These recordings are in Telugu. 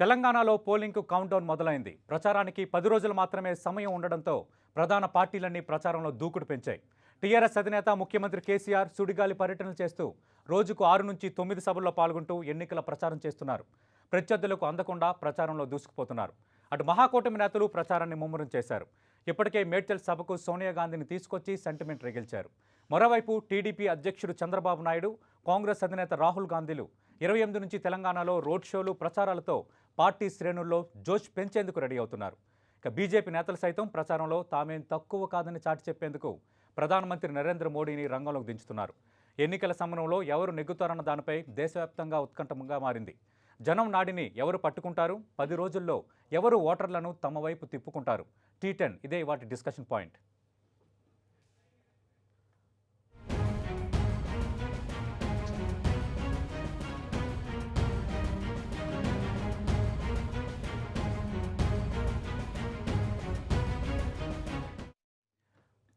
తెలంగాణలో పోలింగ్కు కౌంట్డౌన్ మొదలైంది. ప్రచారానికి 10 రోజులు మాత్రమే సమయం ఉండడంతో ప్రధాన పార్టీలన్నీ ప్రచారంలో దూకుడు పెంచాయి. టీఆర్ఎస్ అధినేత ముఖ్యమంత్రి కేసీఆర్ సుడిగాలి పర్యటనలు చేస్తూ రోజుకు 6 నుంచి 9 సభల్లో పాల్గొంటూ ఎన్నికల ప్రచారం చేస్తున్నారు. ప్రత్యర్థులకు అందకుండా ప్రచారంలో దూసుకుపోతున్నారు. అటు మహాకూటమి నేతలు ప్రచారాన్ని ముమ్మరం చేశారు. ఇప్పటికే మేడ్చల్ సభకు సోనియా గాంధీని తీసుకొచ్చి సెంటిమెంట్ రగిల్చారు. మరోవైపు టీడీపీ అధ్యక్షుడు చంద్రబాబు నాయుడు, కాంగ్రెస్ అధినేత రాహుల్ గాంధీలు 28 నుంచి తెలంగాణలో రోడ్ షోలు, ప్రచారాలతో పార్టీ శ్రేణుల్లో జోష్ పెంచేందుకు రెడీ అవుతున్నారు. ఇక బీజేపీ నేతలు సైతం ప్రచారంలో తామేం తక్కువ కాదని చాటి చెప్పేందుకు ప్రధానమంత్రి నరేంద్ర మోడీని రంగంలోకి దించుతున్నారు. ఎన్నికల సమరంలో ఎవరు నెగ్గుతారన్న దానిపై దేశవ్యాప్తంగా ఉత్కంఠంగా మారింది. జనం నాడిని ఎవరు పట్టుకుంటారు, 10 రోజుల్లో ఎవరు ఓటర్లను తమ వైపు తిప్పుకుంటారు? T10 ఇదే వాటి డిస్కషన్ పాయింట్.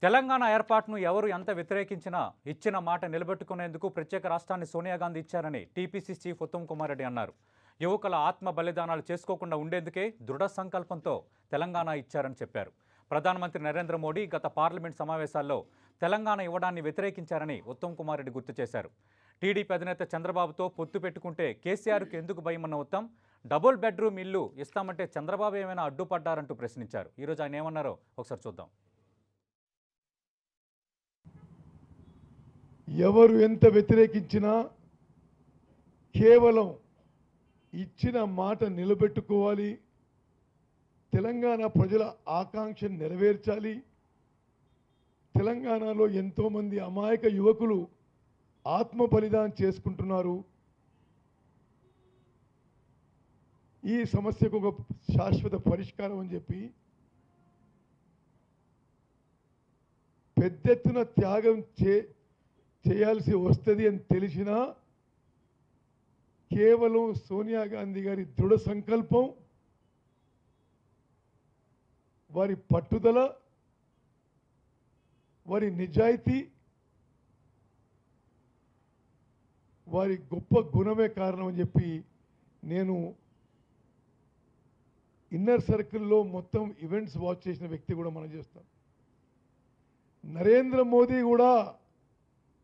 తెలంగాణ ఏర్పాటును ఎవరు ఎంత వ్యతిరేకించినా ఇచ్చిన మాట నిలబెట్టుకునేందుకు ప్రత్యేక రాష్ట్రాన్ని సోనియా గాంధీ ఇచ్చారని టీపీసీ చీఫ్ ఉత్తమ్ కుమార్ రెడ్డి అన్నారు. యువకుల ఆత్మ బలిదానాలు చేసుకోకుండా ఉండేందుకే దృఢ సంకల్పంతో తెలంగాణ ఇచ్చారని చెప్పారు. ప్రధానమంత్రి నరేంద్ర మోడీ గత పార్లమెంట్ సమావేశాల్లో తెలంగాణ ఇవ్వడాన్ని వ్యతిరేకించారని ఉత్తమ్ కుమార్ రెడ్డి గుర్తు చేశారు. టీడీపీ అధినేత చంద్రబాబుతో పొత్తు పెట్టుకుంటే కేసీఆర్కు ఎందుకు భయమన్న ఉత్తమ్, డబుల్ బెడ్రూమ్ ఇల్లు ఇస్తామంటే చంద్రబాబు ఏమైనా అడ్డుపడ్డారంటూ ప్రశ్నించారు. ఈరోజు ఆయన ఏమన్నారో ఒకసారి చూద్దాం. ఎవరు ఎంత వ్యతిరేకించినా కేవలం ఇచ్చిన మాట నిలబెట్టుకోవాలి, తెలంగాణ ప్రజల ఆకాంక్షను నెరవేర్చాలి. తెలంగాణలో ఎంతోమంది అమాయక యువకులు ఆత్మ బలిదానం చేసుకుంటున్నారు. ఈ సమస్యకు ఒక శాశ్వత పరిష్కారం అని చెప్పి పెద్ద ఎత్తున త్యాగం చేయాల్సి వస్తుంది అని తెలిసినా కేవలం సోనియా గాంధీ గారి దృఢ సంకల్పం, వారి పట్టుదల, వారి నిజాయితీ, వారి గొప్ప గుణమే కారణం అని చెప్పి నేను ఇన్నర్ సర్కిల్లో మొత్తం ఈవెంట్స్ వాచ్ చేసిన వ్యక్తి కూడా మనం చేస్తాం. నరేంద్ర మోదీ కూడా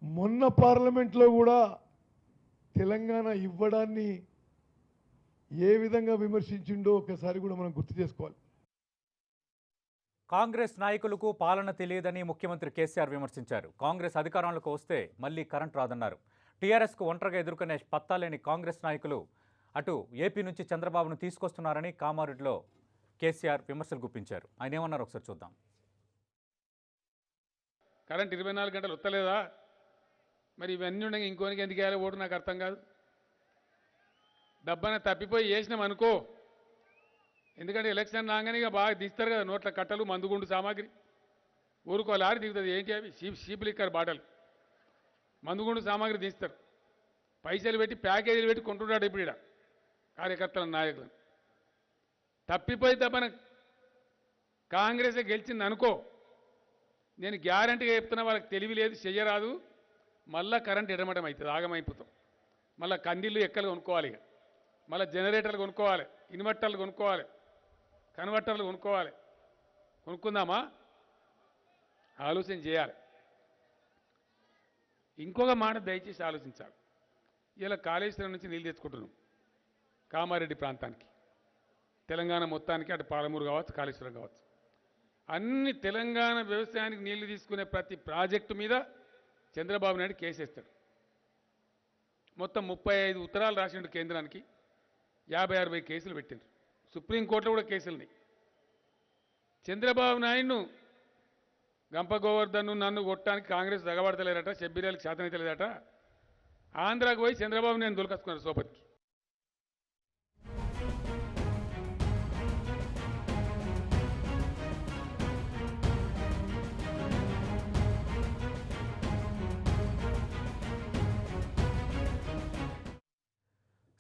మొన్న పార్లమెంట్లో కూడా తెలంగాణ ఇవ్వడాన్ని ఏ విధంగా విమర్శించిండో ఒకసారి కూడా మనం గుర్తు చేసుకోవాలి. కాంగ్రెస్ నాయకులకు పాలన తెలియదని ముఖ్యమంత్రి కేసీఆర్ విమర్శించారు. కాంగ్రెస్ అధికారంలోకి వస్తే మళ్లీ కరెంట్ రాదన్నారు. టీఆర్ఎస్కు ఒంటరిగా ఎదుర్కొనే పత్తాలేని కాంగ్రెస్ నాయకులు అటు ఏపీ నుంచి చంద్రబాబును తీసుకొస్తున్నారని కామారెడ్డిలో కేసీఆర్ విమర్శలు గుప్పించారు. ఆయన ఏమన్నారు ఒకసారి చూద్దాం. కరెంట్ 24 గంటలు వస్తలేదా? మరి ఇవన్నీ ఉండగా ఇంకోనికి ఎందుకు వేయాలి ఓటు నాకు అర్థం కాదు. డబ్బన తప్పిపోయి వేసినాం అనుకో, ఎందుకంటే ఎలక్షన్ రాగానే ఇక బాగా తీస్తారు కదా నోట్ల కట్టలు, మందుగుండు సామాగ్రి. ఊరుకో లారీ దిగుతుంది. ఏంటి అవి? షీప్ లిక్కర్ బాటలు, మందుగుండు సామాగ్రి తీస్తారు. పైసలు పెట్టి ప్యాకేజీలు పెట్టి కొంటున్నాడు ఇప్పుడు ఇక్కడ కార్యకర్తల నాయకులు. తప్పిపోయి తప్పన కాంగ్రెస్ గెలిచింది అనుకో, నేను గ్యారంటీగా చెప్తున్నా, వాళ్ళకి తెలివి లేదు, చెయ్యరాదు. మళ్ళా కరెంట్ ఎడమడం అవుతుంది, ఆగమైపోతాం. మళ్ళీ కందిళ్ళు ఎక్కలు కొనుక్కోవాలి, ఇక మళ్ళీ జనరేటర్లు కొనుక్కోవాలి, ఇన్వర్టర్లు కొనుక్కోవాలి, కన్వర్టర్లు కొనుక్కోవాలి. కొనుక్కుందామా? ఆలోచన చేయాలి. ఇంకొక మాట దయచేసి ఆలోచించాలి. ఇలా కాళేశ్వరం నుంచి నీళ్ళు తెచ్చుకుంటున్నాం కామారెడ్డి ప్రాంతానికి, తెలంగాణ మొత్తానికి, అటు పాలమూరు కావచ్చు, కాళేశ్వరం కావచ్చు. అన్ని తెలంగాణ వ్యవసాయానికి నీళ్లు తీసుకునే ప్రతి ప్రాజెక్టు మీద చంద్రబాబు నాయుడు కేసేస్తాడు. మొత్తం 35 ఉత్తరాలు రాసిండు కేంద్రానికి, 50-60 కేసులు పెట్టిండ్రు. సుప్రీంకోర్టులో కూడా కేసులున్నాయి. చంద్రబాబు నాయుడును గంప గోవర్ధన్ను నన్ను కొట్టడానికి కాంగ్రెస్ దగబడతలేరట, షబ్బీరాలకు శాతనైతలేదట. ఆంధ్రాకు పోయి చంద్రబాబు నేను దొరకసుకున్నాడు సోపతికి.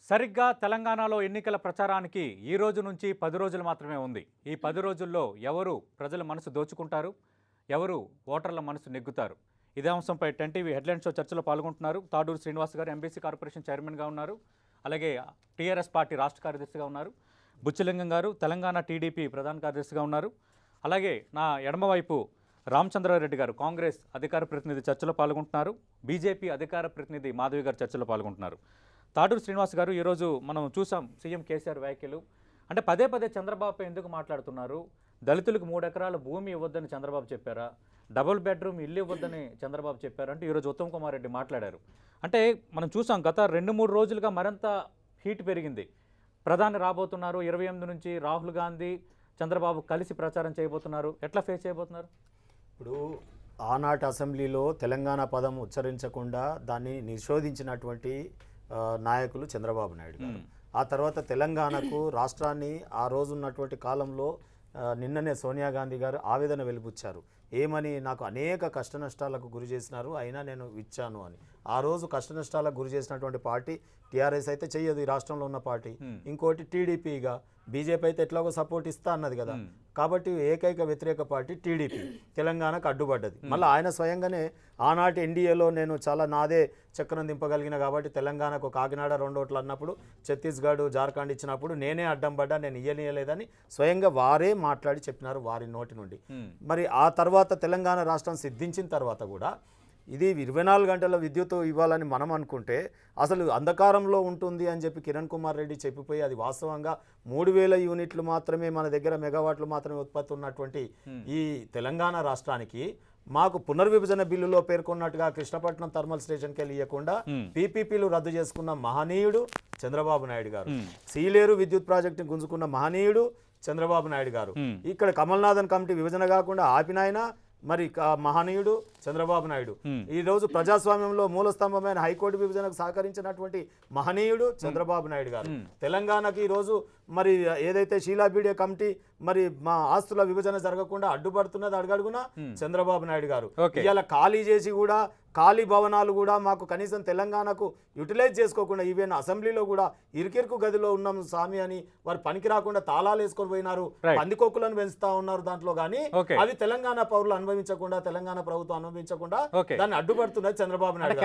సరిగ్గా తెలంగాణలో ఎన్నికల ప్రచారానికి ఈ రోజు నుంచి 10 రోజులు మాత్రమే ఉంది. ఈ 10 రోజుల్లో ఎవరు ప్రజల మనసు దోచుకుంటారు, ఎవరు ఓటర్ల మనసు నెగ్గుతారు? ఇదే అంశంపై 10 టీవీ హెడ్లైన్ షో చర్చలో పాల్గొంటున్నారు తాడూరు శ్రీనివాస్ గారు, ఎంబీసీ కార్పొరేషన్ చైర్మన్గా ఉన్నారు. అలాగే టీఆర్ఎస్ పార్టీ రాష్ట్ర కార్యదర్శిగా ఉన్నారు. బుచ్చలింగం గారు తెలంగాణ టీడీపీ ప్రధాన కార్యదర్శిగా ఉన్నారు. అలాగే నా ఎడమవైపు రామచంద్రారెడ్డి గారు కాంగ్రెస్ అధికార ప్రతినిధి చర్చలో పాల్గొంటున్నారు. బీజేపీ అధికార ప్రతినిధి మాధవి గారు చర్చలో పాల్గొంటున్నారు. తాడూరు శ్రీనివాస్ గారు, ఈరోజు మనం చూసాం సీఎం కేసీఆర్ వ్యాఖ్యలు. అంటే పదే పదే చంద్రబాబు ఎందుకు మాట్లాడుతున్నారు? దళితులకు 3 ఎకరాల భూమి ఇవ్వద్దని చంద్రబాబు చెప్పారా? డబుల్ బెడ్రూమ్ ఇల్లు ఇవ్వద్దని చంద్రబాబు చెప్పారు అంటే ఈరోజు ఉత్తమ్ కుమార్ రెడ్డి మాట్లాడారు. అంటే మనం చూసాం గత 2-3 రోజులుగా మరింత హీట్ పెరిగింది. ప్రధాని రాబోతున్నారు. 28 నుంచి రాహుల్ గాంధీ చంద్రబాబు కలిసి ప్రచారం చేయబోతున్నారు. ఎట్లా ఫేస్ చేయబోతున్నారు? ఇప్పుడు ఆనాటి అసెంబ్లీలో తెలంగాణ పదం ఉచ్చరించకుండా దాన్ని నిషేధించినటువంటి నాయకులు చంద్రబాబు నాయుడు గారు. ఆ తర్వాత తెలంగాణకు రాష్ట్రాన్ని ఆ రోజు ఉన్నటువంటి కాలంలో నిన్ననే సోనియా గాంధీ గారు ఆవేదన వెలిబుచ్చారు. ఏమని? నాకు అనేక కష్టనష్టాలకు గురి చేసినారు, అయినా నేను ఇచ్చాను అని. ఆ రోజు కష్టనష్టాలకు గురి చేసినటువంటి పార్టీ టీఆర్ఎస్ అయితే చెయ్యదు, ఈ రాష్ట్రంలో ఉన్న పార్టీ. ఇంకోటి టీడీపీగా, బీజేపీ అయితే ఎట్లాగో సపోర్ట్ ఇస్తా అన్నది కదా. కాబట్టి ఏకైక వ్యతిరేక పార్టీ టీడీపీ తెలంగాణకు అడ్డుపడ్డది. మళ్ళీ ఆయన స్వయంగానే ఆనాటి ఎన్డీఏలో నేను చాలా నాదే చక్రం దింపగలిగిన కాబట్టి తెలంగాణకు కాకినాడ 2 ఓట్లు అన్నప్పుడు, ఛత్తీస్గఢ్ జార్ఖండ్ ఇచ్చినప్పుడు నేనే అడ్డం పడ్డా, నేను ఇయ్యలేదని స్వయంగా వారే మాట్లాడి చెప్పినారు వారి నోటి నుండి. మరి ఆ తర్వాత తెలంగాణ రాష్ట్రం సిద్ధించిన తర్వాత కూడా ఇది 24 గంటల విద్యుత్ ఇవ్వాలని మనం అనుకుంటే అసలు అంధకారంలో ఉంటుంది అని చెప్పి కిరణ్ కుమార్ రెడ్డి చెప్పిపోయి, అది వాస్తవంగా 3000 యూనిట్లు మాత్రమే మన దగ్గర మెగావాట్లు మాత్రమే ఉత్పత్తి ఉన్నటువంటి ఈ తెలంగాణ రాష్ట్రానికి మాకు పునర్విభజన బిల్లులో పేర్కొన్నట్టుగా కృష్ణపట్నం థర్మల్ స్టేషన్కి వెళ్ళి ఇవ్వకుండా పీపీపీలు రద్దు చేసుకున్న మహనీయుడు చంద్రబాబు నాయుడు గారు. సీలేరు విద్యుత్ ప్రాజెక్టుని గుంజుకున్న మహనీయుడు చంద్రబాబు నాయుడు గారు. ఇక్కడ కమల్నాథన్ కమిటీ విభజన కాకుండా ఆపినాయన మరి మహనీయుడు చంద్రబాబు నాయుడు. ఈ రోజు ప్రజాస్వామ్యంలో మూలస్తంభమైన హైకోర్టు విభజనకు సహకరించినటువంటి మహనీయుడు చంద్రబాబు నాయుడు గారు. తెలంగాణకి ఈ రోజు మరి ఏదైతే షీలాబీడే కమిటీ మరి మా ఆస్తుల విభజన జరగకుండా అడ్డుపడుతున్నది అడుగడుగునా చంద్రబాబు నాయుడు గారు. ఇవాళ ఖాళీ చేసి కూడా ఖాళీ భవనాలు కూడా మాకు కనీసం తెలంగాణకు యూటిలైజ్ చేసుకోకుండా, ఈవెన్ అసెంబ్లీలో కూడా ఇరుకిరుకు గదిలో ఉన్నాం స్వామి అని వారు పనికి రాకుండా తాళాలు వేసుకొని పోయినారు. పందికొక్కులను పెంచుతా ఉన్నారు దాంట్లో. కానీ అవి తెలంగాణ పౌరులు అనుభవించకుండా, తెలంగాణ ప్రభుత్వం అనుభవించకుండా దాన్ని అడ్డుపడుతున్నది చంద్రబాబు నాయుడు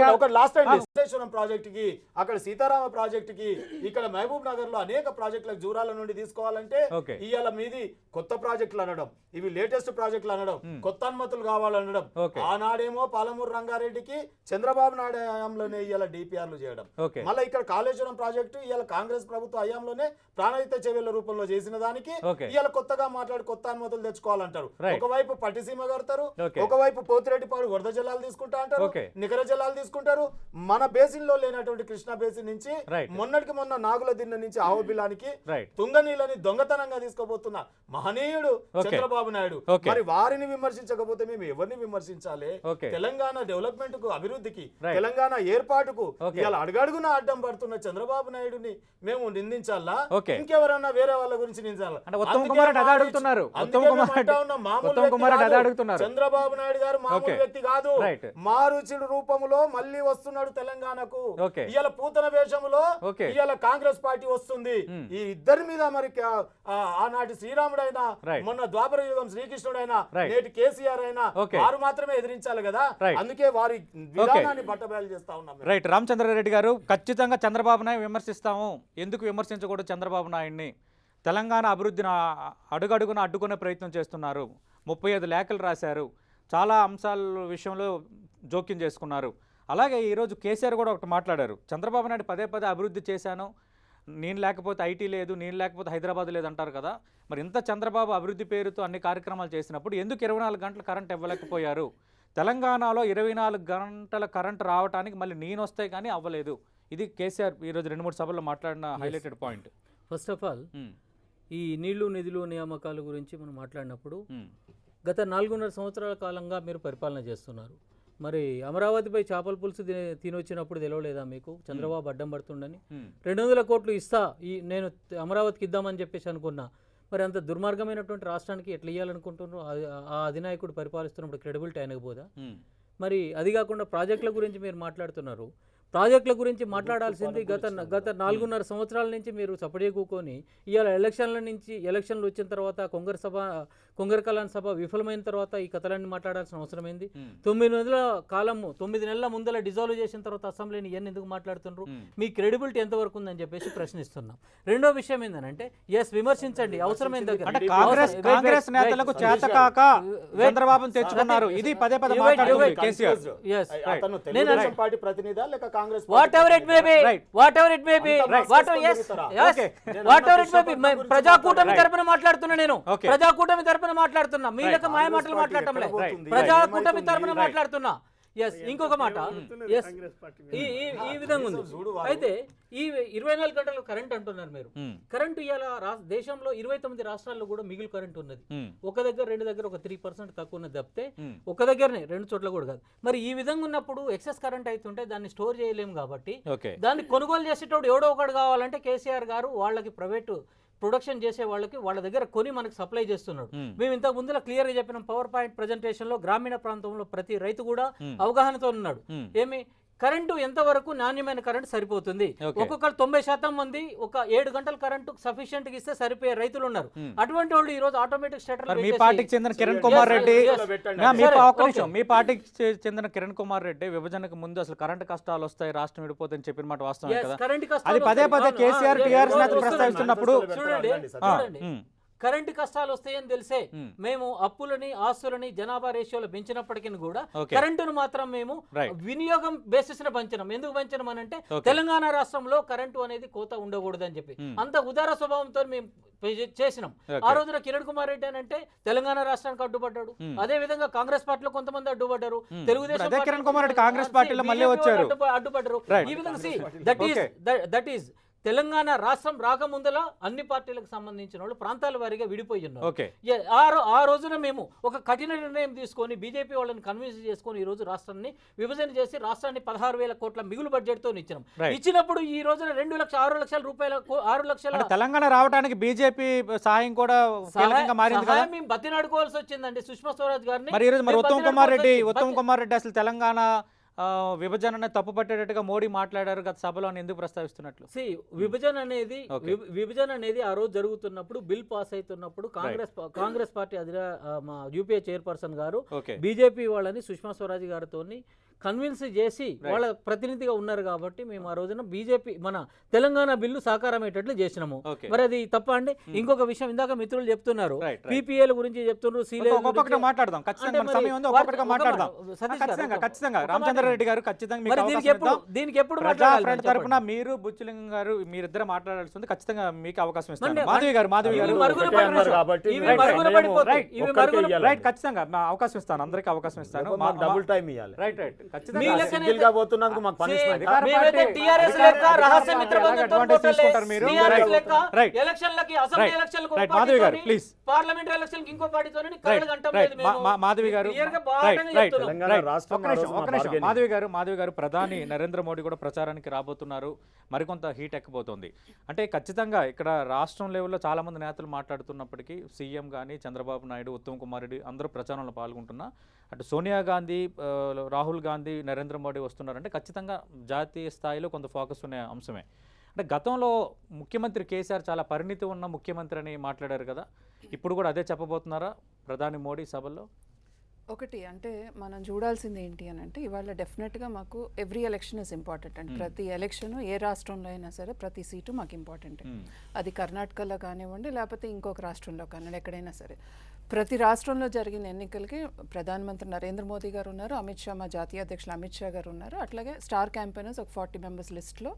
గారు. లాస్ట్ టైం విశ్వేశ్వరం ప్రాజెక్ట్ కి, అక్కడ సీతారామ ప్రాజెక్ట్ కి, ఇక్కడ మహబూబ్ నగర్ లో అనేక ప్రాజెక్టులకు జూరాల నుండి తీసుకోవాలంటే ఇవాళ మీది కొత్త ప్రాజెక్టులు అనడం, ఇవి లేటెస్ట్ ప్రాజెక్టులు అనడం, కొత్త అనుమతులు కావాలనడం. ఆనాడేమో పాలమూరు రంగారెడ్డికి చంద్రబాబు నాయుడు హయాంలోనే ఇవాళ డిపిఆర్లు చేయడం. మళ్ళీ ఇక్కడ కాళేశ్వరం ప్రాజెక్టు ఇవాళ కాంగ్రెస్ ప్రభుత్వ హయాంలోనే ప్రాణహిత చెవుల రూపంలో చేసిన దానికి ఇవాళ కొత్తగా మాట్లాడి కొత్త అనుమతులు తెచ్చుకోవాలంటారు. ఒకవైపు పట్టిసీమ కడతారు, ఒకవైపు పోతిరెడ్డిపాడు వరద జలాలు తీసుకుంటా అంటారు, నికర జలాలు తీసుకుంటారు. మన బేసిన్ లో లేనటువంటి కృష్ణా బేసిన్ నుంచి మొన్నటికి మొన్న నాగుల దిన్న నుంచి ఆవుబిలానికి తుంగనీళ్ళని దొంగతనంగా తీసుకోబోతున్న మహనీయుడు చంద్రబాబు నాయుడు. మరి వారిని విమర్శించకపోతే మేము ఎవరిని విమర్శించాలి? తెలంగాణ డెవలప్మెంట్ కు, అభివృద్ధికి, తెలంగాణ ఏర్పాటుకు ఇలా అడుగడుగున అడ్డం పడుతున్న చంద్రబాబు నాయుడుని మేము నిందించాలా? ఇంకెవరన్నా వేరే వాళ్ళ గురించి నిందించాలా? చంద్రబాబు నాయుడు గారు మామూలు వ్యక్తి కాదు. మారుచుడు రూపంలో మళ్ళీ వస్తున్నాడు తెలంగాణకు. ఇవాళ పూతన వేషములో ఇవాళ కాంగ్రెస్ పార్టీ వస్తుంది. ఈ ఇద్దరి మీద మరి ఆనాటి శ్రీరాముడైనా, మొన్న ద్వాపర యుగం శ్రీకృష్ణుడైనా, నేటి కేసీఆర్ అయినా వారు మాత్రమే ఎదిరించాలి కదా. అందుకే వారి విధానాన్ని బట్టబయలు చేస్తా ఉన్నాం. రైట్. రామచంద్రారెడ్డి గారు, ఖచ్చితంగా చంద్రబాబు నాయుడు విమర్శిస్తాము. ఎందుకు విమర్శించకూడదు? చంద్రబాబు నాయుడిని తెలంగాణ అభివృద్ధిని అడుగడుగున అడ్డుకునే ప్రయత్నం చేస్తున్నారు. 35 లేఖలు రాశారు. చాలా అంశాల విషయంలో జోక్యం చేసుకున్నారు. అలాగే ఈరోజు కేసీఆర్ కూడా ఒకటి మాట్లాడారు. చంద్రబాబు నాయుడు పదే పదే అభివృద్ధి చేశాను, నేను లేకపోతే ఐటీ లేదు, నేను లేకపోతే హైదరాబాద్ లేదు అంటారు కదా. మరి ఇంత చంద్రబాబు అభివృద్ధి పేరుతో అన్ని కార్యక్రమాలు చేసినప్పుడు ఎందుకు 24 గంటలు కరెంట్ ఇవ్వలేకపోయారు? తెలంగాణలో 24 గంటల కరెంట్ రావడానికి మళ్ళీ నేను వస్తే కానీ అవ్వలేదు. ఇది కేసీఆర్ ఈరోజు 2-3 సభల్లో మాట్లాడిన highlighted point. First of all ఈ నీళ్లు నిధులు నియామకాల గురించి మనం మాట్లాడినప్పుడు గత 4.5 సంవత్సరాల కాలంగా మీరు పరిపాలన చేస్తున్నారు. మరి అమరావతిపై చేపల పులుసు తినొచ్చినప్పుడు తెలవలేదా మీకు చంద్రబాబు అడ్డం పడుతుండని? 200 కోట్లు ఇస్తా నేను అమరావతికి ఇద్దామని చెప్పేసి అనుకున్నా. మరి అంత దుర్మార్గమైనటువంటి రాష్ట్రానికి ఎట్లా ఇవ్వాలనుకుంటున్నారు? ఆ అధినాయకుడు పరిపాలిస్తున్నప్పుడు క్రెడిబిలిటీ ఆయనకపోదా? మరి అది కాకుండా ప్రాజెక్టుల గురించి మీరు మాట్లాడుతున్నారు. ప్రాజెక్టుల గురించి మాట్లాడాల్సింది గత 4.5 సంవత్సరాల నుంచి మీరు సపడే కూకొని ఇవాళ ఎలక్షన్లు వచ్చిన తర్వాత కుంగరకలాన్ సభ విఫలమైన తర్వాత ఈ కథలన్నీ మాట్లాడాల్సిన అవసరం ఏంది? 9 నెలల కాలము 9 నెలల ముందర డిజాల్వ్ చేసిన తర్వాత అసెంబ్లీని ఇవన్నీ ఎందుకు మాట్లాడుతున్నారు? మీ క్రెడిబిలిటీ ఎంతవరకు ఉందని చెప్పేసి ప్రశ్నిస్తున్నాం. రెండో విషయం ఏంటంటే ఎస్ విమర్శించండి అవసరమైన దగ్గర. అంటే కాంగ్రెస్ నేతలకు చేతకాక చంద్రబాబును తెచ్చుకున్నారు. ఇది పదే పదే మాట్లాడుతుంది కేసీఆర్. Yes. అతను తెలుగుదేశం పార్టీ ప్రతినిధా లేక Congress Whatever it may be, whatever it may be, whatever yes, yes, whatever it may be, Prajakutami తరపున మాట్లాడుతున్నా నేను. Okay. ప్రజాకూటమి తరపున మాట్లాడుతున్నా. మీలక మాయ మాటలు మాట్లాడటం లేదు. ప్రజాకూటమి తరపున మాట్లాడుతున్నా. ఎస్ ఇంకొక మాట ఎస్ ఈ విధంగా ఉంది. అయితే ఈ 24 గంటలు కరెంట్ అంటున్నారు మీరు. కరెంటు ఇవాళ దేశంలో 29 రాష్ట్రాల్లో కూడా మిగులు కరెంట్ ఉన్నది. ఒక దగ్గర 2 దగ్గర ఒక 3% తక్కువ ఉన్నది తప్పితే ఒక దగ్గరనే 2 చోట్ల కూడా కాదు. మరి ఈ విధంగా ఉన్నప్పుడు ఎక్సెస్ కరెంట్ అవుతుంటే దాన్ని స్టోర్ చేయలేము కాబట్టి దాన్ని కొనుగోలు చేసేటప్పుడు ఎవడో ఒకటి కావాలంటే కేసీఆర్ గారు వాళ్ళకి ప్రైవేటు ప్రొడక్షన్ చేసే వాళ్ళకి వాళ్ళ దగ్గర కొని మనకు సప్లై చేస్తున్నాడు. మేము ఇంతకు ముందులో క్లియర్ గా చెప్పిన పవర్ పాయింట్ ప్రెజెంటేషన్ లో గ్రామీణ ప్రాంతంలో ప్రతి రైతు కూడా అవగాహనతో ఉన్నాడు. ఏమి కరెంటు ఎంతవరకు నాణ్యమైన కరెంటు సరిపోతుంది. ఒక్కొక్కరు 90% మంది ఒక 7 గంటల కరెంటు సఫిషియెంట్ గా ఇస్తే సరిపోయే రైతులు ఉన్నారు. అటువంటి వాళ్ళు ఈ రోజు ఆటోమేటిక్ స్టేటర్ మీ పార్టీకి చెందిన కిరణ్ కుమార్ రెడ్డి మీ పార్టీకి చెందిన కిరణ్ కుమార్ రెడ్డి విభజనకు ముందు అసలు కరెంటు కష్టాలు వస్తాయి రాష్ట్రం విడిపోతుందని చెప్పిన మాట వాస్తవం కదా. అది పదే పదే కేసీఆర్ టీఆర్ఎస్ నేతలు ప్రస్తావిస్తున్నప్పుడు కరెంటు కష్టాలు వస్తాయని తెలిసే మేము అప్పులని ఆస్తులని జనాభా రేషియోలో పెంచినప్పటికీ కూడా కరెంటును మాత్రం మేము వినియోగం బేసిస్ న పెంచినాం. ఎందుకు పెంచినాం అంటే తెలంగాణ రాష్ట్రంలో కరెంటు అనేది కోత ఉండకూడదని చెప్పి అంత ఉదార స్వభావంతో మేము చేసినాం. ఆ రోజున కిరణ్ కుమార్ రెడ్డి అని అంటే తెలంగాణ రాష్ట్రానికి అడ్డుపడ్డాడు. అదే విధంగా కాంగ్రెస్ పార్టీలో కొంతమంది అడ్డుపడ్డారు. తెలుగుదేశం కిరణ్ కుమార్ రెడ్డి కాంగ్రెస్ పార్టీలో మళ్ళీ వచ్చారు అడ్డుపడ్డారు. ఈ విధంగా దట్ ఈస్ తెలంగాణ రాష్ట్రం రాకముందల అన్ని పార్టీలకు సంబంధించిన వాళ్ళు ప్రాంతాల వారీగా విడిపోయి ఉన్నారు. ఆ రోజున మేము ఒక కఠిన నిర్ణయం తీసుకొని బీజేపీ వాళ్ళని కన్విన్స్ చేసుకొని ఈ రోజు రాష్ట్రాన్ని విభజన చేసి రాష్ట్రాన్ని 16,000 కోట్ల మిగులు బడ్జెట్ తో ఇచ్చినప్పుడు ఈ రోజున 6 లక్షల రూపాయల 6 లక్షల తెలంగాణ రావడానికి బీజేపీ సహాయం కూడా మేము బతినాడుకోవాల్సి వచ్చిందండి సుష్మా స్వరాజ్ గారిని. మరి ఉత్తమ్ కుమార్ రెడ్డి అసలు తెలంగాణ విభజన తప్పుపట్టేటట్టుగా మోడీ మాట్లాడారు గత సభలో ఎందుకు ప్రస్తావిస్తున్నట్లు? విభజన అనేది ఆ రోజు జరుగుతున్నప్పుడు బిల్ పాస్ అవుతున్నప్పుడు కాంగ్రెస్ పార్టీ మా యూపీఏ చైర్పర్సన్ గారు బీజేపీ వాళ్ళని సుష్మా స్వరాజ్ గారితో కన్విన్స్ చేసి వాళ్ళ ప్రతినిధిగా ఉన్నారు కాబట్టి మేము ఆ రోజున బీజేపీ మన తెలంగాణ బిల్లు సాకారమయ్యేటట్లు చేసినాము. మరి అది తప్ప అండి? ఇంకొక విషయం ఇందాక మిత్రులు చెప్తున్నారు పీపీఏల గురించి చెప్తున్నారు. రెడ్డి గారు ఖచ్చితంగా దీనికి ఎప్పుడు తరపున మీరు బుచ్చలింగం గారు మీరిద్దరు మాట్లాడాల్సి ఉంది. ఖచ్చితంగా మీకు అవకాశం ఇస్తాను. మాధవి గారు ఖచ్చితంగా అవకాశం ఇస్తాను. అందరికి అవకాశం ఇస్తాను. డబుల్ టైం ఇవ్వాలి. రైట్ రైట్ మాధవి గారు ప్రధాని నరేంద్ర మోడీ కూడా ప్రచారానికి రాబోతున్నారు. మరికొంత హీట్ ఎక్కబోతోంది. అంటే ఖచ్చితంగా ఇక్కడ రాష్ట్రం లెవెల్లో చాలా మంది నేతలు మాట్లాడుతున్నప్పటికీ సీఎం కానీ చంద్రబాబు నాయుడు ఉత్తమ్ కుమార్ రెడ్డి అందరూ ప్రచారంలో పాల్గొంటున్నా అటు సోనియా గాంధీ రాహుల్ గాంధీ నరేంద్ర మోడీ వస్తున్నారంటే ఖచ్చితంగా జాతీయ స్థాయిలో కొంత ఫోకస్ ఉన్న అంశమే. అంటే గతంలో ముఖ్యమంత్రి కేసీఆర్ చాలా పరిణితి ఉన్న ముఖ్యమంత్రి అని మాట్లాడారు కదా, ఇప్పుడు కూడా అదే చెప్పబోతున్నారా ప్రధాని మోడీ సభల్లో? ఒకటి అంటే మనం చూడాల్సింది ఏంటి అని అంటే ఇవాళ డెఫినెట్గా మాకు ఎవ్రీ ఎలక్షన్ ఇస్ ఇంపార్టెంట్ అండి. ప్రతి ఎలక్షన్ ఏ రాష్ట్రంలో అయినా సరే ప్రతి సీటు మాకు ఇంపార్టెంట్. అది కర్ణాటకలో కానివ్వండి లేకపోతే ఇంకొక రాష్ట్రంలో కానివ్వండి ఎక్కడైనా సరే ప్రతి రాష్ట్రంలో జరిగిన ఎన్నికలకి ప్రధానమంత్రి నరేంద్ర మోదీ గారు ఉన్నారు, అమిత్ షా మా జాతీయ అధ్యక్షులు అమిత్ షా గారు ఉన్నారు, అట్లాగే స్టార్ క్యాంపెయినర్స్ ఒక 40 మెంబర్స్ లిస్ట్లో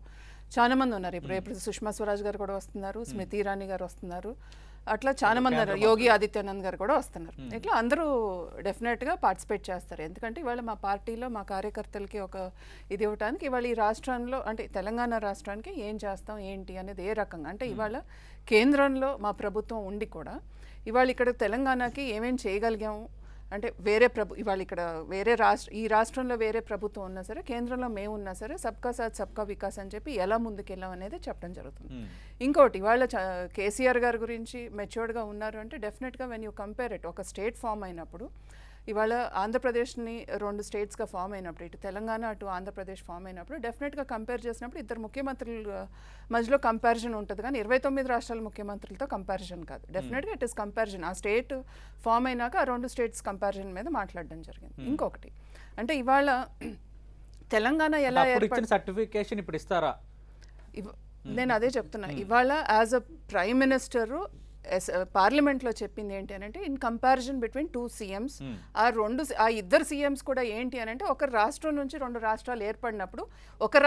చాలా మంది ఉన్నారు. ఇప్పుడు సుష్మా స్వరాజ్ గారు కూడా వస్తున్నారు, స్మృతి ఇరానీ గారు వస్తున్నారు, అట్లా చాలా మంది ఉన్నారు, యోగి ఆదిత్యనాథ్ గారు కూడా వస్తున్నారు. ఇట్లా అందరూ డెఫినెట్గా పార్టిసిపేట్ చేస్తారు. ఎందుకంటే ఇవాళ మా పార్టీలో మా కార్యకర్తలకి ఒక ఇది ఇవ్వడానికి ఇవాళ ఈ రాష్ట్రంలో అంటే తెలంగాణ రాష్ట్రానికి ఏం చేస్తాం ఏంటి అనేది ఏ రకంగా అంటే ఇవాళ కేంద్రంలో మా ప్రభుత్వం ఉండి కూడా ఇవాళ ఇక్కడ తెలంగాణకి ఏమేం చేయగలిగాము అంటే వేరే ఇవాళ ఇక్కడ ఈ రాష్ట్రంలో వేరే ప్రభుత్వం ఉన్నా సరే కేంద్రంలో మేము ఉన్నా సరే సబ్కా సాత్ సబ్కా వికాస్ అని చెప్పి ఎలా ముందుకెళ్ళాం అనేది చెప్పడం జరుగుతుంది. ఇంకోటి ఇవాళ కేసీఆర్ గారి గురించి మెచ్యూర్డ్గా ఉన్నారు అంటే డెఫినెట్గా వెన్ యూ కంపేర్ ఇట్ ఒక స్టేట్ ఫామ్ అయినప్పుడు ఇవాళ ఆంధ్రప్రదేశ్ని 2 స్టేట్స్గా ఫామ్ అయినప్పుడు, ఇటు తెలంగాణ అటు ఆంధ్రప్రదేశ్ ఫామ్ అయినప్పుడు డెఫినెట్గా కంపేర్ చేసినప్పుడు ఇద్దరు ముఖ్యమంత్రుల మధ్యలో కంపారిజన్ ఉంటుంది, కానీ 29 రాష్ట్రాల ముఖ్యమంత్రులతో కంపారిజన్ కాదు. డెఫినెట్గా ఇట్ ఇస్ కంపారిజన్. ఆ స్టేట్ ఫామ్ అయినాక ఆ 2 స్టేట్స్ కంపారిజన్ మీద మాట్లాడడం జరిగింది. ఇంకొకటి అంటే ఇవాళ తెలంగాణ ఎలా అప్పుడు ఇచ్చిన సర్టిఫికేషన్ ఇప్పుడు ఇస్తారా? నేను అదే చెప్తున్నా. ఇవాళ యాజ్ అ ప్రైమ్ మినిస్టర్ పార్లమెంట్లో చెప్పింది ఏంటి అని అంటే, ఇన్ కంపారిజన్ బిట్వీన్ 2 CMs, ఆ ఇద్దరు CMs కూడా ఏంటి అని అంటే, ఒక రాష్ట్రం నుంచి 2 రాష్ట్రాలు ఏర్పడినప్పుడు ఒక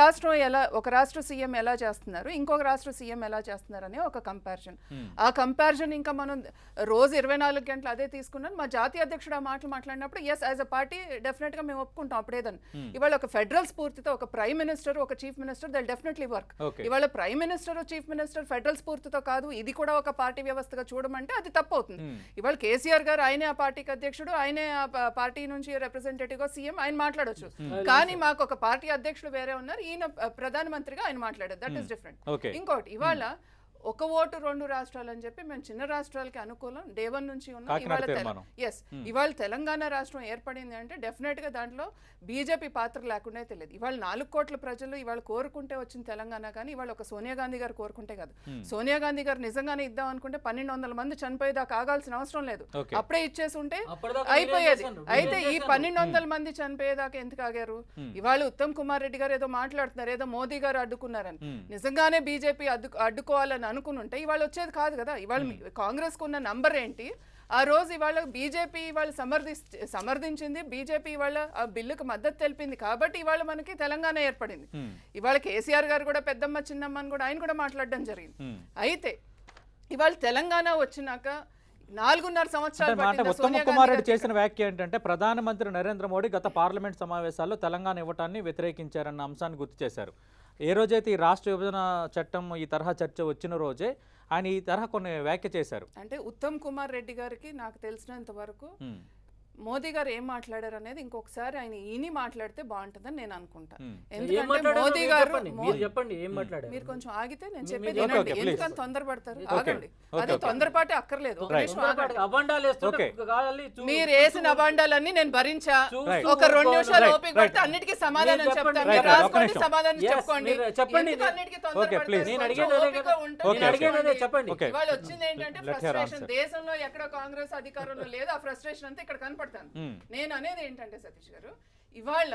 రాష్ట్ర CM ఎలా చేస్తున్నారు, ఇంకొక రాష్ట్ర CM ఎలా చేస్తున్నారు అనే ఒక కంపారిజన్. ఆ కంపారిజన్ ఇంకా మనం రోజు 24 గంటలు అదే తీసుకున్నాను. మా జాతీయ అధ్యక్షుడు ఆ మాటలు మాట్లాడినప్పుడు ఎస్ యాజ్ అ పార్టీ డెఫినెట్గా మేము ఒప్పుకుంటాం అప్పుడేదని. ఇవాళ ఒక ఫెడరల్ స్ఫూర్తితో ఒక ప్రైమ్ మినిస్టర్, ఒక చీఫ్ మినిస్టర్, దల్ డెఫినెట్లీ వర్క్. ఇవాళ prime minister, chief minister federal స్ఫూర్తితో కాదు, ఇది కూడా ఒక పార్టీ వ్యవస్థగా చూడమంటే అది తప్పు అవుతుంది. ఇవాళ కేసీఆర్ గారు ఆయనే ఆ పార్టీకి అధ్యక్షుడు, ఆయనే ఆ పార్టీ నుంచి రిప్రజెంటేటివ్ గా సీఎం, ఆయన మాట్లాడొచ్చు. కానీ మాకు ఒక పార్టీ అధ్యక్షుడు వేరే ఉన్నారు, ఈయన ప్రధానమంత్రిగా ఆయన మాట్లాడారు. That is different. ఇంకోటి ఇవాళ ఒక ఓటు 2 రాష్ట్రాలు అని చెప్పి మేము చిన్న రాష్ట్రాలకి అనుకూలం డే 1 నుంచి ఉన్నాం. ఇవాళ తెలంగాణ రాష్ట్రం ఏర్పడింది అంటే డెఫినెట్ గా దాంట్లో బీజేపీ పాత్ర లేకుండా తెలియదు. ఇవాళ 4 కోట్ల ప్రజలు ఇవాళ కోరుకుంటే వచ్చిన తెలంగాణ, కానీ ఇవాళ ఒక సోనియా గాంధీ గారు కోరుకుంటే కాదు. సోనియా గాంధీ గారు నిజంగానే ఇద్దాం అనుకుంటే 1200 మంది చనిపోయేదాకా ఆగాల్సిన అవసరం లేదు, అప్పుడే ఇచ్చేసి ఉంటే అయిపోయేది. అయితే ఈ 1200 మంది చనిపోయేదాకా ఎందుకు ఆగారు? ఇవాళ ఉత్తమ్ కుమార్ రెడ్డి గారు ఏదో మాట్లాడుతున్నారు, ఏదో మోదీ గారు అడ్డుకున్నారని. నిజంగానే బీజేపీ అడ్డుకోవాలని అనుకుని ఉంటే ఇవాళ వచ్చేది కాదు కదా. ఇవాళ కాంగ్రెస్ కు ఉన్న నంబర్ ఏంటి? ఆ రోజు ఇవాళ బీజేపీ ఇవాళ సమర్థించింది, బీజేపీ ఇవాళ ఆ బిల్లుకు మద్దతు తెలిపింది కాబట్టి ఇవాళ మనకి తెలంగాణ ఏర్పడింది. ఇవాళ కేసీఆర్ గారు కూడా పెద్దమ్మ చిన్నమ్మ అని కూడా ఆయన కూడా మాట్లాడడం జరిగింది. అయితే ఇవాళ తెలంగాణ వచ్చినాక 4.5 సంవత్సరాలు ఉత్తమ్ కుమార్ రెడ్డి చేసిన వ్యాఖ్య ఏంటంటే, ప్రధానమంత్రి నరేంద్ర మోడీ గత పార్లమెంట్ సమావేశాల్లో తెలంగాణ ఇవ్వటాన్ని వ్యతిరేకించారన్న అంశాన్ని గుర్తు చేశారు. ఏ రోజైతే ఈ రాష్ట్ర విభజన చట్టం ఈ తరహా చర్చ వచ్చిన రోజే ఆయన ఈ తరహా కొన్ని వ్యాఖ్య చేశారు. అంటే ఉత్తమ్ కుమార్ రెడ్డి గారికి నాకు తెలిసినంత వరకు మోదీ గారు ఏం మాట్లాడారు అనేది ఇంకొకసారి ఆయన ఈని మాట్లాడితే బాగుంటుందని నేను అనుకుంటా. ఎందుకంటే మోదీ గారు చెప్పండి ఏం మాట్లాడారు. మీరు కొంచెం ఆగితే నేను చెప్పేది వినండి. ఎందుకని తొందరపడతారు? ఆగండి. అదే తొందరపాటు అక్కర్లేదు. మీరు వేసిన అబాండాలన్నీ నేను భరించా. ఒక 2 నిమిషాలు ఓపిక పడితే అన్నిటికీ సమాధానం చెప్తాను. మీరు రాసుకోండి, సమాధానం చెప్పుకోండి. ఇవాళ వచ్చింది ఏంటంటే ఫ్రస్ట్రేషన్. దేశంలో ఎక్కడ కాంగ్రెస్ అధికారంలో లేదు, ఆ ఫ్రస్ట్రేషన్ అంతా ఇక్కడ కనపడుతుంది. నేను అనేది ఏంటంటే సతీష్ గారు, ఇవాళ